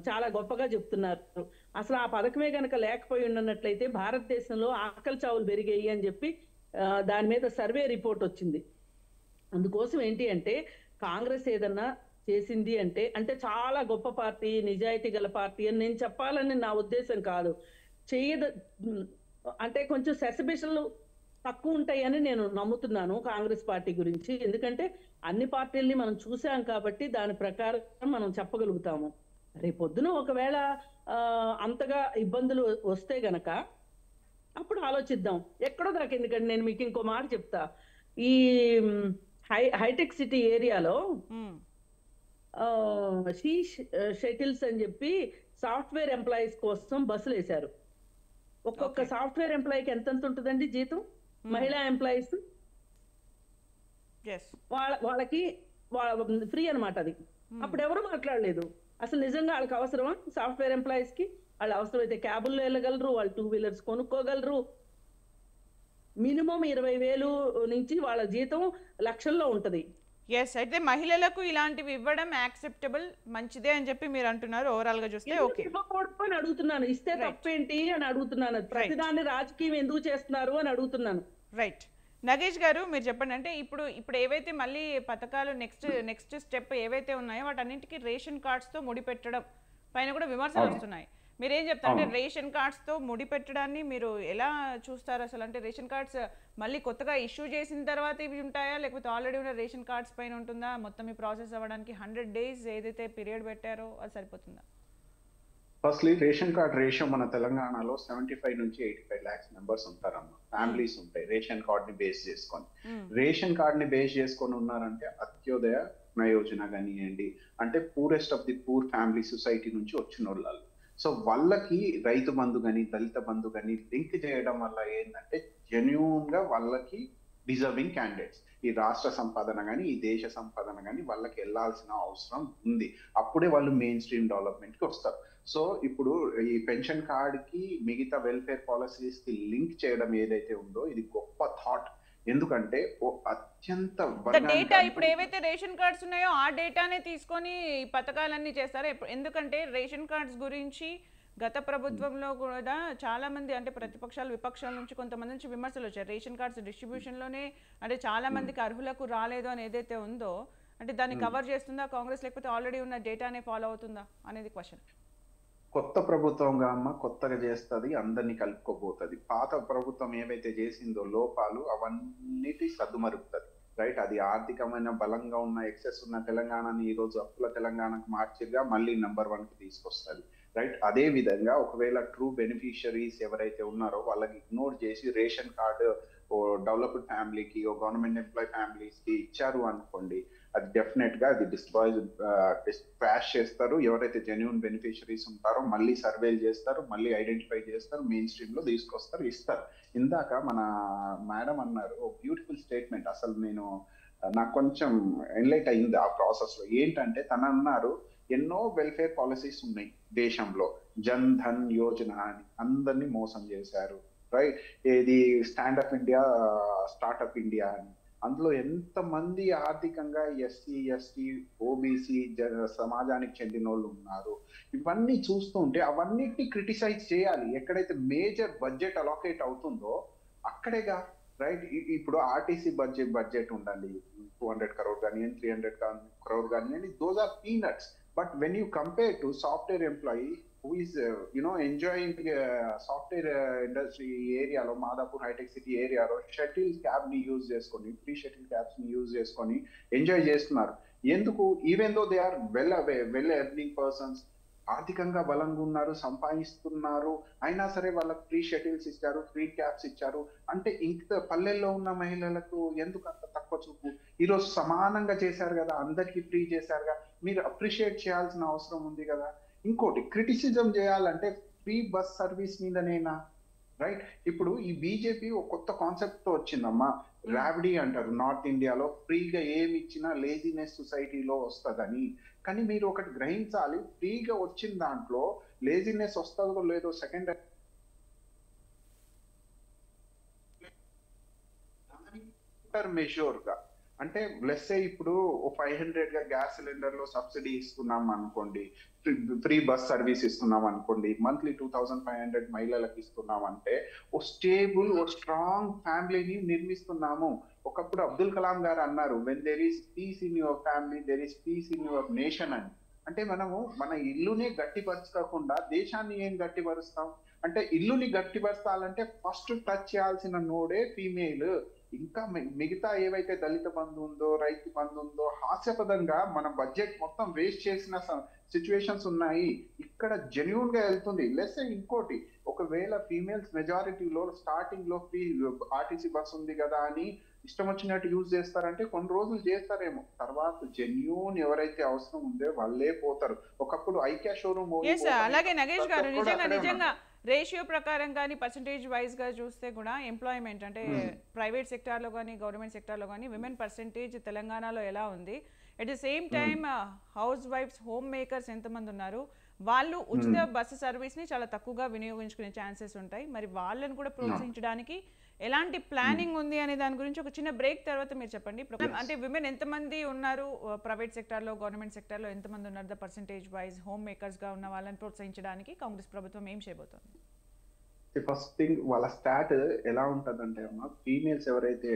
[SPEAKER 5] చాలా గొప్పగా చెప్తున్నారు. అసలు ఆ పథకమే కనుక లేకపోయి ఉన్నట్లయితే భారతదేశంలో ఆకలి చావులు పెరిగాయి అని చెప్పి దాని మీద సర్వే రిపోర్ట్ వచ్చింది. అందుకోసం ఏంటి అంటే కాంగ్రెస్ ఏదన్నా చేసింది అంటే చాలా గొప్ప పార్టీ, నిజాయితీ గల పార్టీ అని నేను చెప్పాలని నా ఉద్దేశం కాదు. అంటే కొంచెం సెసబిషన్లు తక్కువ ఉంటాయని నేను నమ్ముతున్నాను కాంగ్రెస్ పార్టీ గురించి. ఎందుకంటే అన్ని పార్టీల్ని మనం చూసాం కాబట్టి దాని ప్రకారం మనం చెప్పగలుగుతాము. రేపొద్దున ఒకవేళ అంతగా ఇబ్బందులు వస్తే గనక అప్పుడు ఆలోచిద్దాం. ఎక్కడో దాకా, ఎందుకంటే నేను మీకు ఇంకో మాట చెప్తా, ఈ హైటెక్ సిటీ ఏరియాలో షీ షటిల్స్ అని చెప్పి సాఫ్ట్వేర్ ఎంప్లాయీస్ కోసం బస్సులు వేశారు. ఒక్కొక్క సాఫ్ట్వేర్ ఎంప్లాయీకి ఎంత ఉంటుందండి జీతం? మహిళా ఎంప్లాయీస్ వాళ్ళకి ఫ్రీ అనమాట అది. అప్పుడు ఎవరు మాట్లాడలేదు. అసలు నిజంగా వాళ్ళకి అవసరమా? సాఫ్ట్వేర్ ఎంప్లాయీస్ కి వాళ్ళు అవసరమైతే క్యాబుల్లో వెళ్ళగలరు, వాళ్ళు 2 వీలర్స్ కొనుక్కోగలరు. మినిమం 20,000 నుంచి వాళ్ళ జీతం లక్షల్లో ఉంటది.
[SPEAKER 1] ఎస్, అయితే మహిళలకు ఇలాంటివి ఇవ్వడం యాక్సెప్టబుల్, మంచిదే అని చెప్పి మీరు అంటున్నారు. ఓవరాల్ గా చూస్తే ఓకే
[SPEAKER 5] అని అడుగుతున్నాను, ఇస్తే తప్పేంటి అని అడుగుతున్నాను. ప్రతిదాన్ని రాజకీయం ఎందుకు చేస్తున్నారు అని అడుగుతున్నాను.
[SPEAKER 1] రైట్, నగేష్ గారు మీరు చెప్పండి. అంటే ఇప్పుడు ఏవైతే మళ్ళీ పథకాలు నెక్స్ట్ స్టెప్ ఏవైతే ఉన్నాయో వాటన్నింటికి రేషన్ కార్డ్స్ తో ముడిపెట్టడం పైన కూడా విమర్శలు వస్తున్నాయి. మీరేం చెప్తారు? అంటే రేషన్ కార్డ్స్ తో ముడిపెట్టడాన్ని మీరు ఎలా చూస్తారు అసలు? అంటే రేషన్ కార్డ్స్ మళ్ళీ కొత్తగా ఇష్యూ చేసిన తర్వాత ఇవి ఉంటాయా, లేకపోతే ఆల్రెడీ ఉన్న రేషన్ కార్డ్స్ పైన ఉంటుందా? మొత్తం ఈ ప్రాసెస్ అవ్వడానికి 100 days ఏదైతే పీరియడ్ పెట్టారో అది సరిపోతుందా?
[SPEAKER 2] ఫస్ట్లీ రేషన్ కార్డ్ రేషియో మన తెలంగాణలో 75 నుంచి 85 lakhs మెంబర్స్ ఉంటారమ్మా. ఫ్యామిలీస్ ఉంటాయి రేషన్ కార్డ్ ని బేస్ చేసుకొని. రేషన్ కార్డ్ ని బేస్ చేసుకొని ఉన్నారంటే అత్యోదయ యోజన కానివ్వండి, అంటే poorest of the poor family society నుంచి వచ్చిన వాళ్ళు. సో వాళ్ళకి రైతు బంధు కానీ దళిత బంధు కానీ లింక్ చేయడం వల్ల ఏంటంటే జెన్యూన్ గా వాళ్ళకి డిజర్వింగ్ క్యాండిడేట్స్ ఈ రాష్ట్ర సంపాదన కానీ ఈ దేశ సంపాదన కానీ వాళ్ళకి వెళ్ళాల్సిన అవసరం ఉంది. అప్పుడే వాళ్ళు మెయిన్ స్ట్రీమ్ డెవలప్మెంట్ కి వస్తారు. సో ఇప్పుడు ఈ పెన్షన్ కార్డ్ కి మిగతా వెల్ఫేర్ పాలసీస్ కి లింక్ చేయడం ఏదైతే ఉందో ఇది గొప్ప థాట్. ఎందుకంటే అత్యంత
[SPEAKER 1] డేటా ఇప్పుడు ఏవైతే రేషన్ కార్డ్స్ ఉన్నాయో ఆ డేటానే తీసుకొని ఈ పథకాలన్నీ చేస్తారు. ఎందుకంటే రేషన్ కార్డ్స్ గురించి గత ప్రభుత్వంలో కూడా చాలా మంది అంటే ప్రతిపక్షాలు విపక్షాల నుంచి కొంతమంది నుంచి విమర్శలు వచ్చాయి. రేషన్ కార్డ్స్ డిస్ట్రిబ్యూషన్ లోనే అంటే చాలా మందికి అర్హులకు రాలేదు అని ఏదైతే ఉందో అంటే దాన్ని కవర్ చేస్తుందా కాంగ్రెస్, లేకపోతే ఆల్రెడీ ఉన్న డేటానే ఫాలో అవుతుందా అనేది క్వశ్చన్.
[SPEAKER 2] కొత్త ప్రభుత్వంగా అమ్మ కొత్తగా చేస్తుంది, అందరినీ కలుపుకోబోతుంది. పాత ప్రభుత్వం ఏవైతే చేసిందో లోపాలు అవన్నిటి సద్దుమరుపుతుంది. రైట్, అది ఆర్థికమైన బలంగా ఉన్న ఎక్సెస్ ఉన్న తెలంగాణని ఈ రోజు అప్పుల తెలంగాణకు మార్చిగా మళ్ళీ నెంబర్ 1 కి తీసుకొస్తుంది. రైట్, అదే విధంగా ఒకవేళ ట్రూ బెనిఫిషరీస్ ఎవరైతే ఉన్నారో వాళ్ళకి ఇగ్నోర్ చేసి రేషన్ కార్డు డెవలప్డ్ ఫ్యామిలీకి గవర్నమెంట్ ఎంప్లాయ్ ఫ్యామిలీస్ కి ఇచ్చారు అనుకోండి, అది డెఫినెట్ గా అది క్రాష్ చేస్తారు. ఎవరైతే జెన్యూన్ బెనిఫిషరీస్ ఉంటారో మళ్ళీ సర్వేలు చేస్తారు, మళ్ళీ ఐడెంటిఫై చేస్తారు, మెయిన్ స్ట్రీమ్ లో తీసుకొస్తారు, ఇస్తారు. ఇందాక మన మేడం అన్నారు బ్యూటిఫుల్ స్టేట్మెంట్. అసలు నాకు కొంచెం ఎన్లైట్ అయింది ఆ ప్రాసెస్ లో. ఏంటంటే తను అన్నారు ఎన్నో వెల్ఫేర్ పాలసీస్ ఉన్నాయి దేశంలో, జన్ ధన్ యోజన అని అందరినీ మోసం చేశారు. రైట్, ఏది స్టాండప్ ఇండియా స్టార్ట్అప్ ఇండియా అని, అందులో ఎంతమంది ఆర్థికంగా ఎస్సీ ఎస్టీ ఓబీసీ సమాజానికి చెందిన వాళ్ళు ఉన్నారు. ఇవన్నీ చూస్తుంటే అవన్నిటిని క్రిటిసైజ్ చేయాలి. ఎక్కడైతే మేజర్ బడ్జెట్ అలొకేట్ అవుతుందో అక్కడేగా. రైట్, ఇప్పుడు ఆర్టీసీ బడ్జెట్ ఉండాలి 200 crore కానీ 300 crore కానీ, those are peanuts. But when you compare to software employee who is enjoying software industry ఏరియాలో మాదాపూర్ హైటెక్ సిటీ ఏరియాలో షటిల్ క్యాబ్ ని యూజ్ చేసుకొని ఫ్రీ షటిల్ క్యాబ్స్ ని యూజ్ చేసుకొని ఎంజాయ్ చేస్తున్నారు. ఎందుకు? Even though they are well earning persons, ఆర్థికంగా బలంగా ఉన్నారు, సంపాదిస్తున్నారు, అయినా సరే వాళ్ళకి ఫ్రీ షటిల్స్ ఇచ్చారు, ఫ్రీ క్యాబ్స్ ఇచ్చారు. అంటే ఇంత పల్లెల్లో ఉన్న మహిళలకు ఎందుకు అంత తక్కువ చూపు? ఈరోజు సమానంగా చేశారు కదా, అందరికీ ఫ్రీ చేశారుగా, మీరు అప్రిషియేట్ చేయాల్సిన అవసరం ఉంది కదా. ఇంకోటి క్రిటిసిజం చేయాలంటే ఫ్రీ బస్ సర్వీస్ మీదనేనా? రైట్, ఇప్పుడు ఈ బీజేపీ ఒక కొత్త కాన్సెప్ట్ తో వచ్చిందమ్మా, రావిడీ అంటారు. నార్త్ ఇండియాలో ఫ్రీగా ఏమి ఇచ్చినా లేజినెస్ సొసైటీలో వస్తుందని. కానీ మీరు ఒకటి గ్రహించాలి, ఫ్రీగా వచ్చిన దాంట్లో లేజినెస్ వస్తుందో లేదో సెకండ్ మెజూర్ గా, అంటే లెస్ ఇప్పుడు 500 గా గ్యాస్ సిలిండర్ లో సబ్సిడీ ఇస్తున్నాం అనుకోండి, ఫ్రీ బస్ సర్వీస్ ఇస్తున్నాం అనుకోండి, మంత్లీ 2500 మహిళలకు ఇస్తున్నాం అంటే ఓ స్టేబుల్ ఓ స్ట్రాంగ్ ఫ్యామిలీని నిర్మిస్తున్నాము. ఒకప్పుడు అబ్దుల్ కలాం గారు అన్నారు, when there is peace in your family there is peace in your nation అని. అంటే మనము మన ఇల్లునే గట్టిపరచుకోకుండా దేశాన్ని ఏం గట్టిపరుస్తాం? అంటే ఇల్లుని గట్టిపరచాలంటే ఫస్ట్ టచ్ చేయాల్సిన నోడే ఫీమేల్. ఇంకా మిగతా ఏవైతే దళిత బంధు ఉందో రైతు బంధు ఉందో హాస్యపదంగా మన బడ్జెట్ మొత్తం వేస్ట్ చేసిన సిచ్యువేషన్స్ ఉన్నాయి. ఇక్కడ జెన్యూన్ గా వెళ్తుంది. లెస్ ఇంకోటి, ఒకవేళ ఫీమేల్స్ మెజారిటీలో స్టార్టింగ్ లో ఫ్రీ ఆర్టీసీ బస్ ఉంది కదా అని ఇష్టం వచ్చినట్టు యూజ్ చేస్తారంటే కొన్ని రోజులు చేస్తారేమో, తర్వాత జెన్యూన్ ఎవరైతే అవసరం ఉందో వాళ్ళే పోతారు. ఒకప్పుడు ఐక్యా షోరూమ్.
[SPEAKER 1] అలాగే నగేష్ గారు నిజంగా రేషియో ప్రకారం కానీ పర్సంటేజ్ వైజ్ గా చూస్తే కూడా ఎంప్లాయ్మెంట్ అంటే ప్రైవేట్ సెక్టార్ లో కానీ గవర్నమెంట్ సెక్టార్ లో కానీ విమెన్ పర్సంటేజ్ తెలంగాణలో ఎలా ఉంది, అట్ ది సేమ్ టైమ్ హౌస్ వైఫ్స్ హోమ్ మేకర్స్ ఎంతమంది ఉన్నారు, వాళ్ళు ఉచిత బస్సు సర్వీస్ ని చాలా తక్కువగా వినియోగించుకునే ఛాన్సెస్ ఉంటాయి. మరి వాళ్ళని కూడా ప్రోత్సహించడానికి ఎలాంటి ప్లానింగ్ ఉంది అనే దాని గురించి ఒక చిన్న బ్రేక్ తర్వాత మీరు చెప్పండి. అంటే విమెన్ ఎంతమంది ఉన్నారు ప్రైవేట్ సెక్టార్ లో గవర్నమెంట్ సెక్టార్ లో ఎంతమంది ఉన్నారు, the percentage wise home makers గా ఉన్న వాళ్ళని ప్రోత్సహించడానికి కాంగ్రెస్ ప్రభుత్వం ఏం చేయబోతోంది?
[SPEAKER 2] ఫస్ట్ థింగ్, వాళ్ళ స్టాట్ ఎలా ఉంటదంటే అమ్మా, ఫీమేల్స్ ఎవరైతే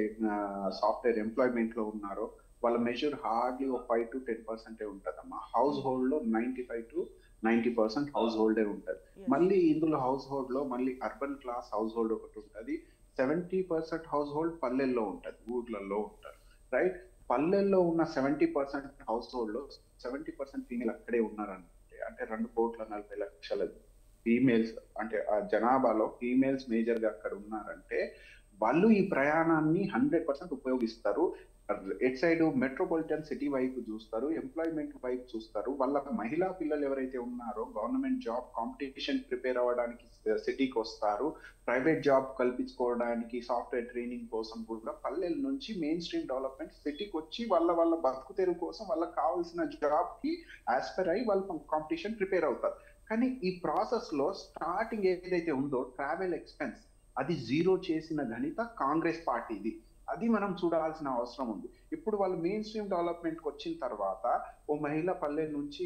[SPEAKER 2] సాఫ్ట్వేర్ ఎంప్లాయ్మెంట్ లో ఉన్నారో వాళ్ళ మెజర్ హార్డ్లీ 5 to 10% ఉంటదమ్మా. హౌస్ హోల్డ్ లో 95 to 90% హౌస్ హోల్డే ఉంటది. మళ్ళీ ఇందులో హౌస్ హోల్డ్ లో మళ్ళీ అర్బన్ క్లాస్ హౌస్ హోల్డ్ ఒకటి ఉంటది, 70% హౌస్ హోల్డ్ పల్లెల్లో ఉంటది, ఊర్లలో ఉంటారు. రైట్, పల్లెల్లో ఉన్న 70% హౌస్ హోల్డ్ లో 70% ఫీమేల్ అక్కడే ఉన్నారంటే అంటే 2,40,00,000 ఫీమేల్స్, అంటే ఆ జనాభాలో ఫీమేల్స్ మేజర్ గా అక్కడ ఉన్నారంటే వాళ్ళు ఈ ప్రయాణాన్ని 100% ఉపయోగిస్తారు. ఎట్ సైడ్ మెట్రోపాలిటన్ సిటీ వైపు చూస్తారు, ఎంప్లాయ్మెంట్ వైపు చూస్తారు. వాళ్ళ మహిళా పిల్లలు ఎవరైతే ఉన్నారో గవర్నమెంట్ జాబ్ కాంపిటీషన్ ప్రిపేర్ అవ్వడానికి సిటీకి వస్తారు. ప్రైవేట్ జాబ్ కల్పించుకోవడానికి సాఫ్ట్వేర్ ట్రైనింగ్ కోసం కూడా పల్లెల నుంచి మెయిన్ స్ట్రీమ్ డెవలప్మెంట్ సిటీకి వచ్చి వాళ్ళ బతుకు తెరువు కోసం వాళ్ళకి కావాల్సిన జాబ్ కి ఆస్పైర్ అయ్యి వాళ్ళు కాంపిటీషన్ ప్రిపేర్ అవుతారు. కానీ ఈ ప్రాసెస్ లో స్టార్టింగ్ ఏదైతే ఉందో ట్రావెల్ ఎక్స్పెన్స్ అది జీరో చేసిన ఘనత కాంగ్రెస్ పార్టీది. అది మనం చూడాల్సిన అవసరం ఉంది. ఇప్పుడు వాళ్ళు మెయిన్ స్ట్రీమ్ డెవలప్మెంట్ కి వచ్చిన తర్వాత ఓ మహిళ పల్లె నుంచి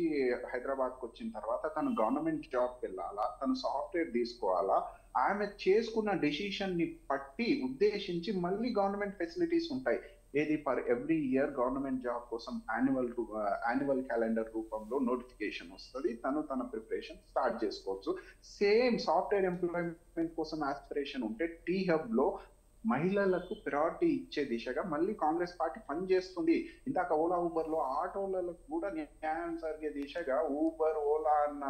[SPEAKER 2] హైదరాబాద్ కి వచ్చిన తర్వాత తను గవర్నమెంట్ జాబ్ కి వెళ్ళాలా, తను సాఫ్ట్వేర్ తీసుకోవాలా, ఆమె చేసుకున్న డెసిషన్ ని పట్టి ఉద్దేశించి మళ్ళీ గవర్నమెంట్ ఫెసిలిటీస్ ఉంటాయి. ఏది per every year government job కోసం యాన్యువల్ క్యాలెండర్ రూపంలో నోటిఫికేషన్ వస్తుంది. తన ప్రిపరేషన్ స్టార్ట్ చేసుకోవచ్చు. సేమ్ సాఫ్ట్వేర్ ఎంప్లాయ్మెంట్ కోసం ఆస్పిరేషన్ ఉంటే టీ హబ్ లో మహిళలకు ప్రయారిటీ ఇచ్చే దిశగా మళ్ళీ కాంగ్రెస్ పార్టీ పనిచేస్తుంది. ఇందాక ఓలా ఊబర్ లో ఆటోలకు కూడా న్యాయం జరిగే దిశగా ఊబర్ ఓలా అన్న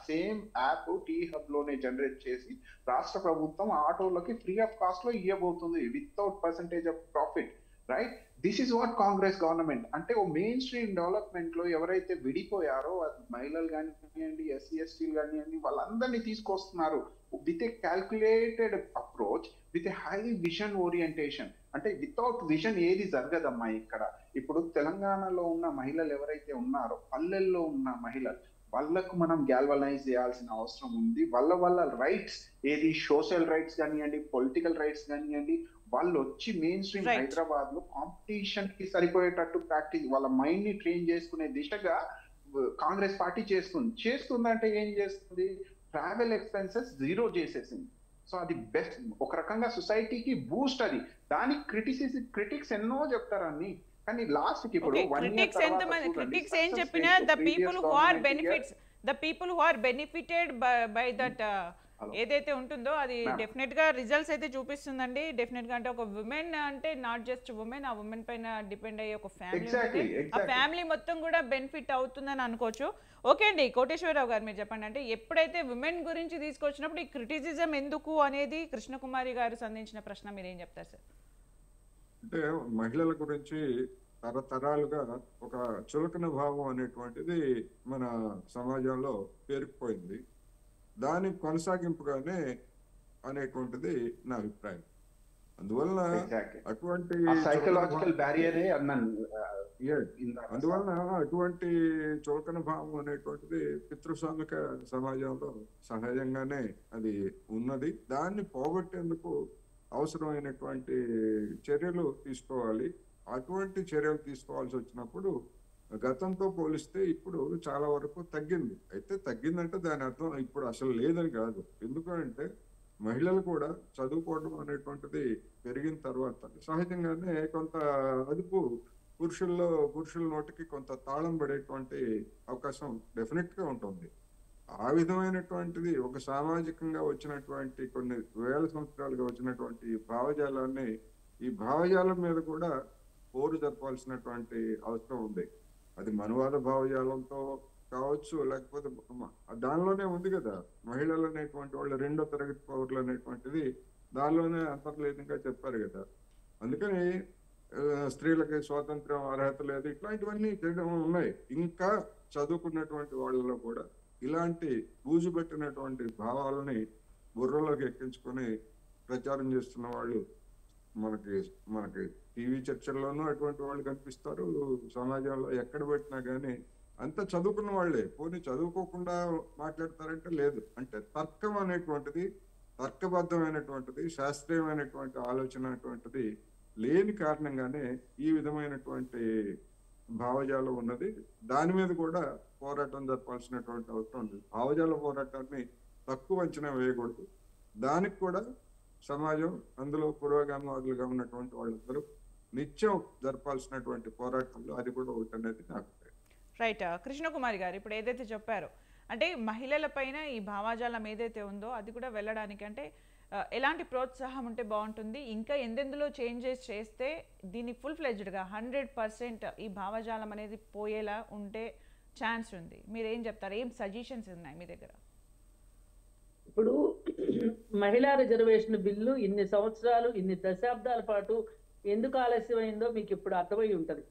[SPEAKER 2] సేమ్ యాప్ టీ హబ్ లోనే జనరేట్ చేసి రాష్ట్ర ప్రభుత్వం ఆటోలకి ఫ్రీ ఆఫ్ కాస్ట్ లో ఇవ్వబోతుంది without percentage of profit. Right, this is what Congress government అంటే. ఓ మెయిన్ స్ట్రీమ్ డెవలప్మెంట్ లో ఎవరైతే విడిపోయారో మహిళలు కానివ్వండి, ఎస్సీ ఎస్టీలు కానివ్వండి, వాళ్ళందరినీ తీసుకొస్తున్నారు with a calculated approach, with a high vision orientation. అంటే వితౌట్ విజన్ ఏది జరగదమ్మా ఇక్కడ. ఇప్పుడు తెలంగాణలో ఉన్న మహిళలు ఎవరైతే ఉన్నారో పల్లెల్లో ఉన్న మహిళలు వాళ్ళకు మనం గ్యాల్వనైజ్ చేయాల్సిన అవసరం ఉంది. వాళ్ళ రైట్స్ ఏది సోషల్ రైట్స్ కానివ్వండి, పొలిటికల్ రైట్స్ కానివ్వండి, వాళ్ళు వచ్చి మెయిన్ స్ట్రీమ్ హైదరాబాద్ లో కాంపిటీషన్ కి సరిపోయేటట్టు ప్రాక్టీస్ వాళ్ళ మైండ్ ని ట్రైన్ చేసుకునే దిశగా కాంగ్రెస్ పార్టీ చేస్తుందంటే ఏం చేస్తుంది, ట్రావెల్ ఎక్స్పెన్సెస్ జీరో చేసేసింది. సో అది బెస్ట్, ఒక రకంగా సొసైటీకి బూస్ట్. అది దానికి క్రిటిక్స్ ఎన్నో చెప్తారని, కానీ లాస్ట్ కి ఇప్పుడు
[SPEAKER 1] క్రిటిక్స్ ఏం చెప్పినా the people who are benefited by that ఏదైతే ఉంటుందో అది డెఫినెట్ గా రిజల్ట్స్ అయితే చూపిస్తుందండి. డెఫినెట్ గా అంటే ఒక ఉమెన్ అంటే నాట్ జస్ట్ ఉమెన్, ఆ ఉమెన్ పైన డిపెండ్ అయ్యే ఒక ఫ్యామిలీ, ఆ ఫ్యామిలీ మొత్తం కూడా బెనిఫిట్ అవుతుందని అనుకోవచ్చు. ఓకే అండి, కోటేశ్వరరావు గారు మీరు చెప్పండి, అంటే ఎప్పుడైతే ఉమెన్ గురించి తీసుకొచ్చినప్పుడు ఈ క్రిటిసిజం ఎందుకు అనేది కృష్ణకుమారి గారు సంధించిన ప్రశ్న మీరేం చెప్తారు సార్?
[SPEAKER 4] అంటే మహిళల గురించి తరతరాలుగా ఒక చులకన భావం అనేటువంటిది మన సమాజంలో పేరుకుపోయింది. దాని కొనసాగింపుగానే అనేటువంటిది నా అభిప్రాయం. అందువలన అటువంటి
[SPEAKER 2] సైకలాజికల్ బ్యారియరే అన్నాను.
[SPEAKER 4] అందువలన అటువంటి చులకన భావం అనేటువంటిది పితృస్వామిక సమాజంలో సహజంగానే అది ఉన్నది. దాన్ని పోగొట్టేందుకు అవసరమైనటువంటి చర్యలు తీసుకోవాలి. అటువంటి చర్యలు తీసుకోవాల్సి వచ్చినప్పుడు గతంతో పోలిస్తే ఇప్పుడు చాలా వరకు తగ్గింది. అయితే తగ్గిందంటే దాని అర్థం ఇప్పుడు అసలు లేదని కాదు. ఎందుకంటే మహిళలు కూడా చదువుకోవడం అనేటువంటిది పెరిగిన తర్వాత సహజంగానే కొంత అదుపు పురుషుల నోటికి కొంత తాళం పడేటువంటి అవకాశం డెఫినెట్ గా ఉంటుంది. ఆ విధమైనటువంటిది ఒక సామాజికంగా వచ్చినటువంటి కొన్ని వేల సంవత్సరాలుగా వచ్చినటువంటి భావజాలాన్ని, ఈ భావజాలం మీద కూడా పోరు జరపాల్సినటువంటి అవసరం ఉంది. అది మనువాద భావజాలంతో కావచ్చు, లేకపోతే దానిలోనే ఉంది కదా మహిళలు అనేటువంటి వాళ్ళు 2వ తరగతి పౌరులు అనేటువంటిది దానిలోనే అంతర్లీనంగా చెప్పారు కదా. అందుకని స్త్రీలకి స్వాతంత్రం, అర్హత లేదు, ఇట్లాంటివన్నీ ఉన్నాయి. ఇంకా చదువుకున్నటువంటి వాళ్ళలో కూడా ఇలాంటి బూజు పెట్టినటువంటి భావాలని బుర్రలోకి ఎక్కించుకొని ప్రచారం చేస్తున్న వాళ్ళు మనకి టీవీ చర్చల్లోనూ అటువంటి వాళ్ళు కనిపిస్తారు. సమాజంలో ఎక్కడ పెట్టినా కానీ అంత చదువుకున్న వాళ్ళే. పోనీ చదువుకోకుండా మాట్లాడతారంటే లేదు. అంటే తర్కం అనేటువంటిది, తర్కబద్ధమైనటువంటిది, శాస్త్రీయమైనటువంటి ఆలోచన అటువంటిది లేని కారణంగానే ఈ విధమైనటువంటి భావజాలం ఉన్నది. దాని మీద కూడా పోరాటం జరపాల్సినటువంటి అవసరం ఉంది. భావజాల పోరాటాన్ని తక్కువ అంచనా వేయకూడదు. దానికి కూడా సమాజం, అందులో పురోగమవాదులుగా ఉన్నటువంటి వాళ్ళందరూ నిత్యం జరపాల్సినటువంటి పోరాటంలో అది కూడా ఒకటి అనేది నా అభిప్రాయం.
[SPEAKER 1] రైట్, కృష్ణకుమారి గారు ఇప్పుడు ఏదైతే చెప్పారో అంటే మహిళల పైన ఈ భావజాలం ఏదైతే ఉందో అది కూడా వెళ్ళడానికి అంటే ఎలాంటి ప్రోత్సాహం ఉంటే బాగుంటుంది, ఇంకా ఎందెందులో చేంజెస్ చేస్తే దీన్ని ఫుల్ ఫ్లెడ్జ్డ్గా 100% ఈ భావజాలం అనేది పోయేలా ఉంటే ఛాన్స్ ఉంది? మీరు ఏం చెప్తారు? ఏం సజెషన్స్ ఉన్నాయి మీ దగ్గర?
[SPEAKER 5] ఇప్పుడు మహిళా రిజర్వేషన్ బిల్లు ఇన్ని సంవత్సరాలు, ఇన్ని దశాబ్దాల పాటు ఎందుకు ఆలస్యమైందో మీకు ఇప్పుడు అర్థమై ఉంటది.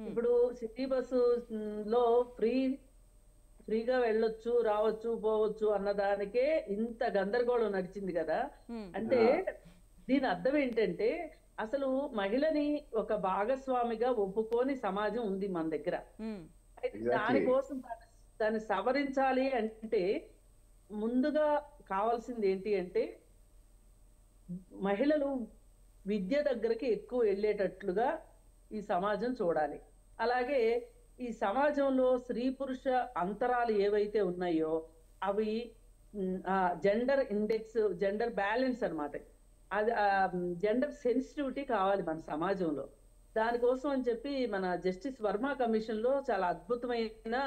[SPEAKER 5] ఇప్పుడు సిటీ బస్సు లో ఫ్రీగా వెళ్ళొచ్చు, రావచ్చు, పోవచ్చు అన్నదానికే ఇంత గందరగోళం నడిచింది కదా. అంటే దీని అర్థం ఏంటంటే అసలు మహిళని ఒక భాగస్వామిగా ఒప్పుకోని సమాజం ఉంది మన దగ్గర. అయితే దానికోసం దాన్ని సవరించాలి అంటే ముందుగా కావాల్సింది ఏంటి అంటే మహిళలు విద్య దగ్గరికి ఎక్కువ వెళ్ళేటట్లుగా ఈ సమాజం చూడాలి. అలాగే ఈ సమాజంలో స్త్రీ పురుష అంతరాలు ఏవైతే ఉన్నాయో అవి జెండర్ ఇండెక్స్, జెండర్ బ్యాలెన్స్ అన్నమాట. అది జెండర్ సెన్సిటివిటీ కావాలి మన సమాజంలో. దానికోసం అని చెప్పి మన జస్టిస్ వర్మ కమిషన్ లో చాలా అద్భుతమైన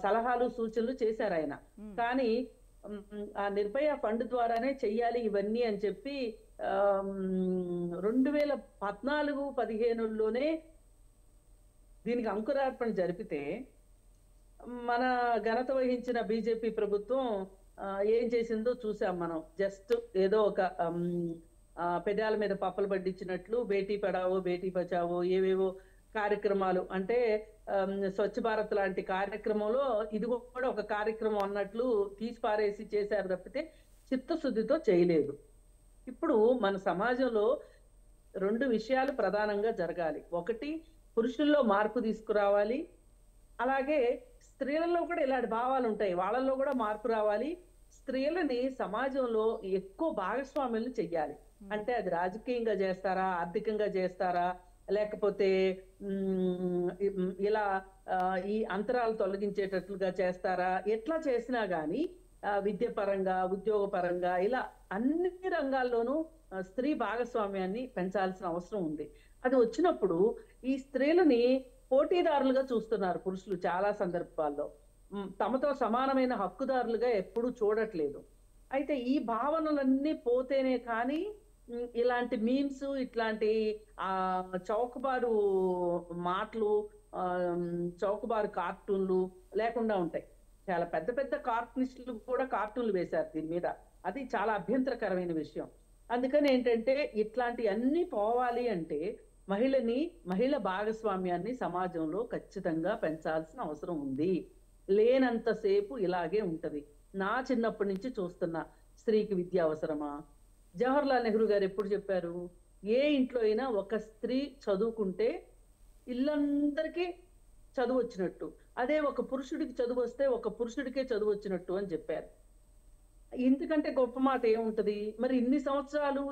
[SPEAKER 5] సలహాలు, సూచనలు చేశారు ఆయన. కానీ ఆ నిర్భయ ఫండ్ ద్వారానే చెయ్యాలి ఇవన్నీ అని చెప్పి 2014-15లోనే దీనికి అంకురార్పణ జరిపితే మన ఘనత వహించిన బీజేపీ ప్రభుత్వం ఏం చేసిందో చూసాం మనం. జస్ట్ ఏదో ఒక పెదాల మీద పప్పలు పట్టించినట్లు బేటీ పడావో బేటీ బచావో ఏవేవో కార్యక్రమాలు, అంటే స్వచ్ఛ భారత్ లాంటి కార్యక్రమంలో ఇది కూడా ఒక కార్యక్రమం అన్నట్లు తీసి పారేసి చేశారు తప్పితే చిత్తశుద్ధితో చేయలేదు. ఇప్పుడు మన సమాజంలో 2 విషయాలు ప్రధానంగా జరగాలి. ఒకటి, పురుషుల్లో మార్పు తీసుకురావాలి. అలాగే స్త్రీలలో కూడా ఇలాంటి భావాలు ఉంటాయి, వాళ్ళల్లో కూడా మార్పు రావాలి. స్త్రీలని సమాజంలో ఎక్కువ భాగస్వామ్యాలను చెయ్యాలి. అంటే అది రాజకీయంగా చేస్తారా, ఆర్థికంగా చేస్తారా, లేకపోతే ఇలా ఈ అంతరాలు తొలగించేటట్లుగా చేస్తారా, ఎట్లా చేసినా గానీ విద్య పరంగా, ఉద్యోగ పరంగా ఇలా అన్ని రంగాల్లోనూ స్త్రీ భాగస్వామ్యాన్ని పెంచాల్సిన అవసరం ఉంది. అది వచ్చినప్పుడు ఈ స్త్రీలని పోటీదారులుగా చూస్తున్నారు పురుషులు చాలా సందర్భాల్లో. తమతో సమానమైన హక్కుదారులుగా ఎప్పుడూ చూడట్లేదు. అయితే ఈ భావనలన్నీ పోతేనే కానీ ఇలాంటి మీమ్స్, ఇట్లాంటి చౌకబారు మాటలు, చౌకబారు కార్టూన్లు లేకుండా ఉంటాయి. చాలా పెద్ద పెద్ద కార్టూనిస్టులు కూడా కార్టూన్లు వేశారు దీని మీద. అది చాలా అభ్యంతరకరమైన విషయం. అందుకని ఏంటంటే ఇట్లాంటి అన్ని పోవాలి అంటే మహిళ భాగస్వామ్యాన్ని సమాజంలో ఖచ్చితంగా పెంచాల్సిన అవసరం ఉంది. లేనంతసేపు ఇలాగే ఉంటది. నా చిన్నప్పటి నుంచి చూస్తున్నా, స్త్రీకి విద్య అవసరమా? జవహర్లాల్ నెహ్రూ గారు ఎప్పుడు చెప్పారు, ఏ ఇంట్లో అయినా ఒక స్త్రీ చదువుకుంటే ఇల్లందరికీ చదువు వచ్చినట్టు, అదే ఒక పురుషుడికి చదువు వస్తే ఒక పురుషుడికే చదువు వచ్చినట్టు అని చెప్పారు. ఇంతకంటే గొప్ప మాట ఏముంటది? మరి ఇన్ని సంవత్సరాలు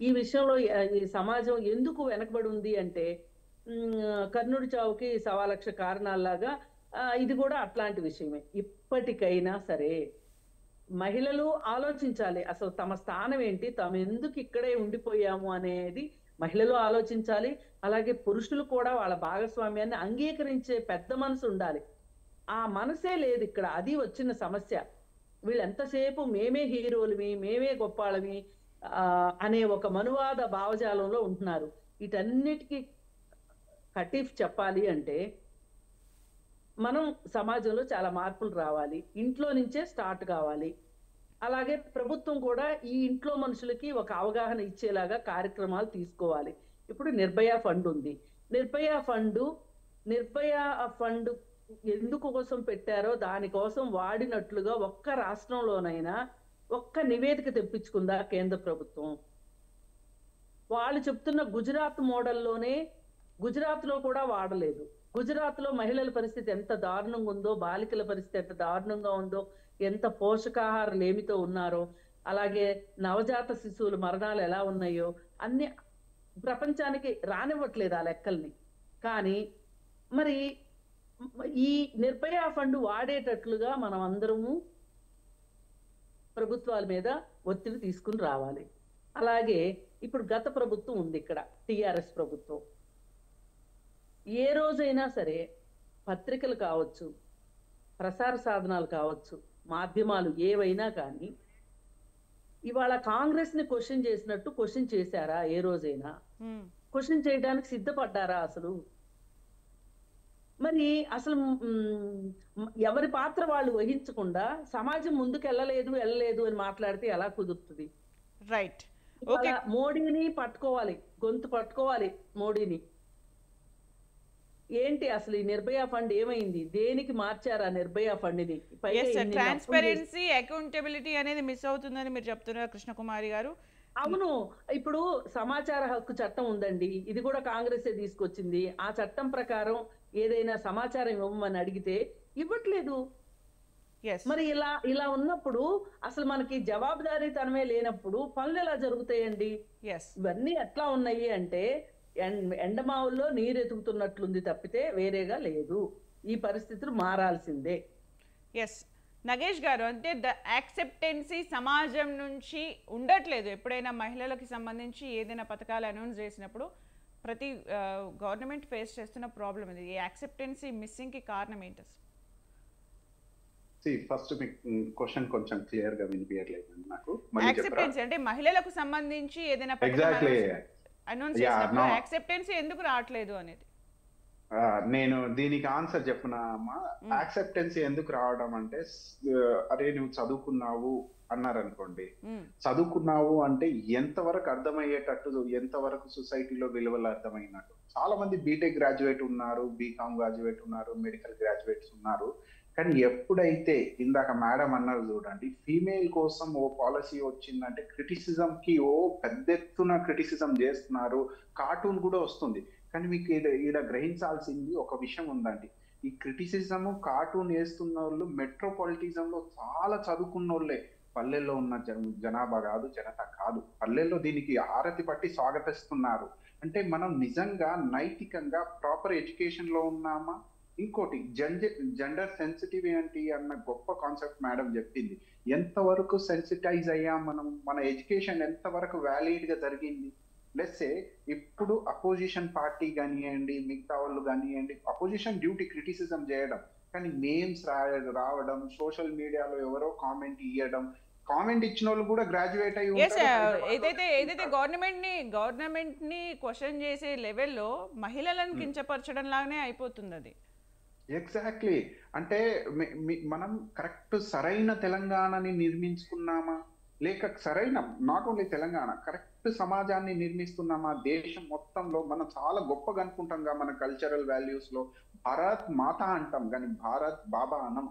[SPEAKER 5] ఈ విషయంలో ఈ సమాజం ఎందుకు వెనకబడి ఉంది అంటే కర్ణుడి చావుకి 1,00,000 కారణాల్లాగా ఇది కూడా అట్లాంటి విషయమే. ఇప్పటికైనా సరే మహిళలు ఆలోచించాలి, అసలు తమ స్థానం ఏంటి, తాము ఎందుకు ఇక్కడే ఉండిపోయాము అనేది మహిళలు ఆలోచించాలి. అలాగే పురుషులు కూడా వాళ్ళ భాగస్వామ్యాన్ని అంగీకరించే పెద్ద మనసు ఉండాలి. ఆ మనసే లేదు ఇక్కడ, అది వచ్చిన సమస్య. వీళ్ళు ఎంతసేపు మేమే హీరోలమి, మేమే గొప్పాళ్ళమి అనే ఒక మనువాద భావజాలంలో ఉంటున్నారు. వీటన్నిటికీ కటీఫ్ చెప్పాలి అంటే మనం సమాజంలో చాలా మార్పులు రావాలి, ఇంట్లో నుంచే స్టార్ట్ కావాలి. అలాగే ప్రభుత్వం కూడా ఈ ఇంట్లో మనుషులకి ఒక అవగాహన ఇచ్చేలాగా కార్యక్రమాలు తీసుకోవాలి. ఇప్పుడు నిర్భయ ఫండ్ ఉంది. నిర్భయ ఫండ్ ఎందుకు కోసం పెట్టారో దానికోసం వాడినట్లుగా ఒక్క రాష్ట్రంలోనైనా ఒక్క నివేదిక తెప్పించుకుందా కేంద్ర ప్రభుత్వం? వాళ్ళు చెప్తున్న గుజరాత్ మోడల్లోనే గుజరాత్లో కూడా వాడలేదు. గుజరాత్లో మహిళల పరిస్థితి ఎంత దారుణంగా ఉందో, బాలికల పరిస్థితి ఎంత దారుణంగా ఉందో, ఎంత పోషకాహార లేమితో ఉన్నారో, అలాగే నవజాత శిశువుల మరణాలు ఎలా ఉన్నాయో అన్ని ప్రపంచానికి రానివ్వట్లేదు ఆ లెక్కల్ని. కానీ మరి ఈ నిర్భయ ఫండ్ వాడేటట్లుగా మనం అందరము ప్రభుత్వాల మీద ఒత్తిడి తీసుకుని రావాలి. అలాగే ఇప్పుడు గత ప్రభుత్వం ఉంది, ఇక్కడ టిఆర్ఎస్ ప్రభుత్వం. ఏ రోజైనా సరే పత్రికలు కావచ్చు, ప్రసార సాధనాలు కావచ్చు, మాధ్యమాలు ఏవైనా కానీ ఇవాళ కాంగ్రెస్ ని క్వశ్చన్ చేసినట్టు క్వశ్చన్ చేశారా? ఏ రోజైనా క్వశ్చన్ చేయడానికి సిద్ధపడ్డారా అసలు? మరి అసలు ఎవరి పాత్ర వాళ్ళు వహించకుండా సమాజం ముందుకు వెళ్ళలేదు అని మాట్లాడితే ఎలా కుదురుతుంది?
[SPEAKER 1] రైట్. ఓకే,
[SPEAKER 5] ఇవాళ మోడీని పట్టుకోవాలి, గొంతు పట్టుకోవాలి మోడీని. ఏంటి అసలు ఈ నిర్భయ ఫండ్ ఏమైంది? దేనికి మార్చారు ఆ నిర్భయ ఫండ్ ని?
[SPEAKER 1] ట్రాన్స్పరెన్సీ అకౌంటబిలిటీ అనేది మిస్ అవుతుందని మీరు చెప్తున్నారు కృష్ణకుమారి గారు.
[SPEAKER 5] అవును, ఇప్పుడు సమాచార హక్కు చట్టం ఉందండి, ఇది కూడా కాంగ్రెసే తీసుకొచ్చింది. ఆ చట్టం ప్రకారం ఏదైనా సమాచారం ఇవ్వమని అడిగితే ఇవ్వట్లేదు. మరి ఇలా ఉన్నప్పుడు అసలు మనకి జవాబుదారీతనమే లేనప్పుడు పనులు ఎలా జరుగుతాయండి? ఇవన్నీ ఎట్లా ఉన్నాయి అంటే ఎండమావుల్లో నీరు ఎతుకుతున్నట్లుంది తప్పితే వేరేగా లేదు. ఈ పరిస్థితులు మారాల్సిందే.
[SPEAKER 1] ఎస్ నగేష్ గారు, అంటే యాక్సెప్టెన్సీ సమాజం నుంచి ఉండట్లేదు. ఎప్పుడైనా మహిళలకి సంబంధించి ఏదైనా పథకాలు అనౌన్స్ చేసినప్పుడు ప్రతి గవర్నమెంట్ ఫేస్ చేస్తున్న ప్రాబ్లం ఇది. ఈ యాక్సెప్టెన్సీ మిస్సింగ్ కి కారణం ఏంటి?
[SPEAKER 2] ఫస్ట్ మీకు క్వశ్చన్ కొంచెం క్లియర్ గా వినిపించలేదు నాకు.
[SPEAKER 1] యాక్సెప్టెన్సీ అంటే మహిళలకు సంబంధించి ఏదైనా అనౌన్స్ చేసినప్పుడు యాక్సెప్టెన్సీ ఎందుకు రావట్లేదు అనేది.
[SPEAKER 2] నేను దీనికి ఆన్సర్ చెప్పిన అమ్మా. యాక్సెప్టెన్సీ ఎందుకు రావడం అంటే, అరే నువ్వు చదువుకున్నావు అన్నారనుకోండి, చదువుకున్నావు అంటే ఎంతవరకు అర్థమయ్యేటట్టు, ఎంతవరకు సొసైటీలో విలువలు అర్థమైనట్టు. చాలా మంది బీటెక్ గ్రాడ్యుయేట్ ఉన్నారు, బీకామ్ గ్రాడ్యుయేట్ ఉన్నారు, మెడికల్ గ్రాడ్యుయేట్స్ ఉన్నారు. కానీ ఎప్పుడైతే ఇందాక మేడం అన్నారు చూడండి, ఫీమేల్ కోసం ఓ పాలసీ వచ్చిందంటే క్రిటిసిజం కి పెద్ద ఎత్తున క్రిటిసిజం చేస్తున్నారు, కార్టూన్ కూడా వస్తుంది. కానీ మీకు ఈడ గ్రహించాల్సింది ఒక విషయం ఉందండి. ఈ క్రిటిసిజం కార్టూన్ వేస్తున్న వాళ్ళు మెట్రోపాలిటిజం లో చాలా చదువుకున్న వాళ్ళే. పల్లెల్లో ఉన్న జనాభా కాదు, జనత కాదు. పల్లెల్లో దీనికి హారతి పట్టి స్వాగతిస్తున్నారు. అంటే మనం నిజంగా నైతికంగా ప్రాపర్ ఎడ్యుకేషన్ లో ఉన్నామా? ఇంకోటి జెండర్ సెన్సిటివిటీ అన్న గొప్ప కాన్సెప్ట్ మేడం చెప్పింది. ఎంతవరకు సెన్సిటైజ్ అయ్యాం మనం? మన ఎడ్యుకేషన్ ఎంతవరకు వ్యాలిడ్ గా జరిగింది? లెట్సే ఇప్పుడు అపోజిషన్ పార్టీ కానివ్వండి, మిగతా వాళ్ళు కానివ్వండి, అపోజిషన్ డ్యూటీ క్రిటిసిజం చేయడం, కానీ నేమ్స్ రావడం, సోషల్ మీడియాలో ఎవరో కామెంట్ ఇవ్వడం, కామెంట్ ఇచ్చిన వాళ్ళు కూడా గ్రాడ్యుయేట్ అయ్యి
[SPEAKER 1] ఏదైతే గవర్నమెంట్ ని క్వశ్చన్ చేసే లెవెల్లో మహిళలను కించపరచడం లాగానే అయిపోతుంది అది.
[SPEAKER 2] ఎగ్జాక్ట్లీ. అంటే మనం కరెక్ట్ సరైన తెలంగాణని నిర్మించుకున్నామా, లేక సరైన నాట్ ఓన్లీ తెలంగాణ కరెక్ట్ సమాజాన్ని నిర్మిస్తున్నామా? దేశం మొత్తంలో మనం చాలా గొప్పగా అనుకుంటాం మన కల్చరల్ వాల్యూస్ లో భారత్ మాత అంటాం, కానీ భారత్ బాబా అనము,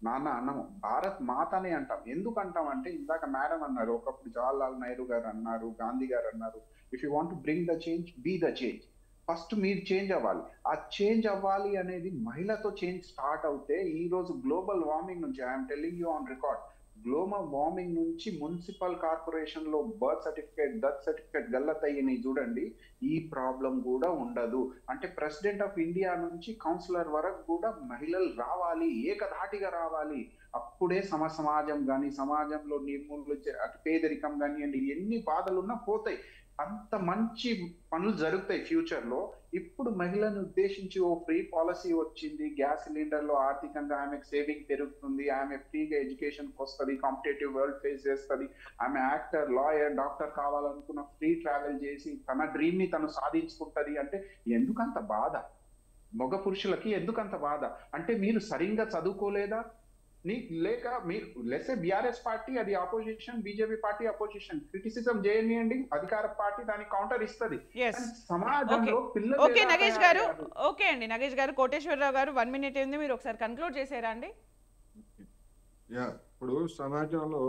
[SPEAKER 2] నాన్న అనము, భారత్ మాతనే అంటాం. ఎందుకు అంటాం అంటే, ఇందాక మేడం అన్నారు, ఒకప్పుడు జవహర్లాల్ నెహ్రూ గారు అన్నారు, గాంధీ గారు అన్నారు, if you want to bring the change, be the change. First మీరు చేంజ్ అవ్వాలి. ఆ చేంజ్ అవ్వాలి అనేది మహిళతో చేంజ్ స్టార్ట్ అవుతే, ఈ రోజు గ్లోబల్ వార్మింగ్ నుంచి, I'm telling you on record, global warming నుంచి మున్సిపల్ కార్పొరేషన్ లో బర్త్ సర్టిఫికేట్, డెత్ సర్టిఫికేట్ గల్లతయ్యని చూడండి, ఈ ప్రాబ్లం కూడా ఉండదు. అంటే ప్రెసిడెంట్ ఆఫ్ ఇండియా నుంచి కౌన్సిలర్ వరకు కూడా మహిళలు రావాలి, ఏకధాటిగా రావాలి. అప్పుడే సమాజం కానీ, సమాజంలో నిర్మూలన, అటు పేదరికం కానివ్వండి, ఎన్ని బాధలున్నా పోతాయి. అంత మంచి పనులు జరుగుతాయి ఫ్యూచర్ లో. ఇప్పుడు మహిళను ఉద్దేశించి ఓ ఫ్రీ పాలసీ వచ్చింది, గ్యాస్ సిలిండర్ లో ఆర్థికంగా ఆమెకు సేవింగ్ పెరుగుతుంది, ఆమె ఫ్రీగా ఎడ్యుకేషన్కి వస్తుంది, కాంపిటేటివ్ వరల్డ్ ఫేస్ చేస్తుంది, ఆమె యాక్టర్, లాయర్, డాక్టర్ కావాలనుకున్న ఫ్రీ ట్రావెల్ చేసి తన డ్రీమ్ ని తను సాధించుకుంటది. అంటే ఎందుకంత బాధ? మగ పురుషులకి ఎందుకంత బాధ? అంటే మీరు సరిగ్గా చదువుకోలేదా? లేక మీరు లెట్స్ సే బీఆర్ఎస్ పార్టీ అది opposition, BJP party opposition, criticism చేయనియండి, అధికార పార్టీ దానికి కౌంటర్ ఇస్తుంది. సమాజంలో పిల్లలు.
[SPEAKER 1] ఓకే నగేష్ గారు, ఓకే అండి నగేష్ గారు, కోటేశ్వరరావు గారు 1 minute ఉంది, మీరు ఒకసారి కన్క్లూడ్ చేసారా అండి?
[SPEAKER 4] ఇప్పుడు సమాజంలో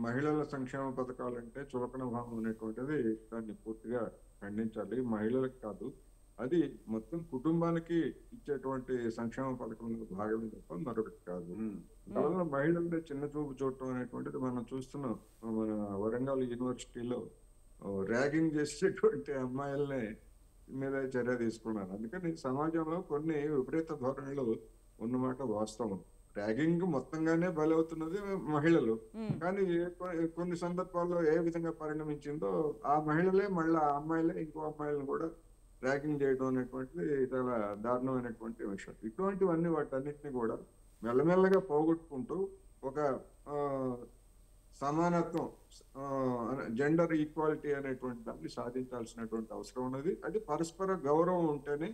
[SPEAKER 4] మహిళల సంక్షేమ పథకాలు అంటే చులకన భావం అనేటువంటిది దాన్ని పూర్తిగా ఖండించాలి. మహిళలకు కాదు, అది మొత్తం కుటుంబానికి ఇచ్చేటువంటి సంక్షేమ పథకంలో భాగమే తప్ప మరొకటి కాదు. అందువల్ల మహిళలంటే చిన్న చూపు చూడటం అనేటువంటిది మనం చూస్తున్నాం. మన వరంగల్ యూనివర్సిటీలో ర్యాగింగ్ చేసేటువంటి అమ్మాయిల్ని మీద చర్య తీసుకున్నారు. అందుకని సమాజంలో కొన్ని విపరీత ధోరణులు ఉన్నమాట వాస్తవం. ర్యాగింగ్ మొత్తంగానే బలవుతున్నది మహిళలు, కానీ కొన్ని సందర్భాల్లో ఏ విధంగా పరిణమించిందో ఆ మహిళలే మళ్ళీ ఆ అమ్మాయిలే ఇంకో అమ్మాయిలను కూడా ర్యాగింగ్ చేయడం అనేటువంటిది చాలా దారుణమైనటువంటి విషయం. ఇటువంటివన్నీ వాటన్నిటిని కూడా మెల్లమెల్లగా పోగొట్టుకుంటూ ఒక సమానత్వం, జెండర్ ఈక్వాలిటీ అనేటువంటి దాన్ని సాధించాల్సినటువంటి అవసరం ఉన్నది. అది పరస్పర గౌరవం ఉంటేనే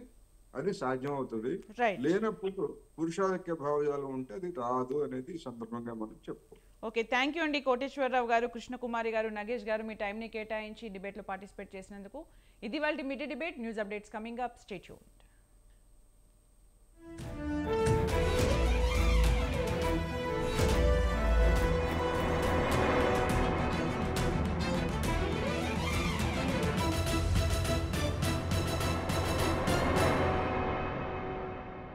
[SPEAKER 4] అది సాధ్యం అవుతుంది.
[SPEAKER 1] రైట్.
[SPEAKER 4] లేనప్పుడు పురుషాధిక్య భావజాలం ఉంటే అది రాదు అనేది ఈ సందర్భంగా మనం చెప్పుకోవాలి.
[SPEAKER 1] ఓకే, థ్యాంక్ యూ అండి కోటేశ్వరరావు గారు, కృష్ణకుమారి గారు, నగేష్ గారు, మీ టైంని కేటాయించి డిబేట్లో పార్టిసిపేట్ చేసినందుకు. ఇది వాళ్ళ media debate. News updates coming up. Stay tuned.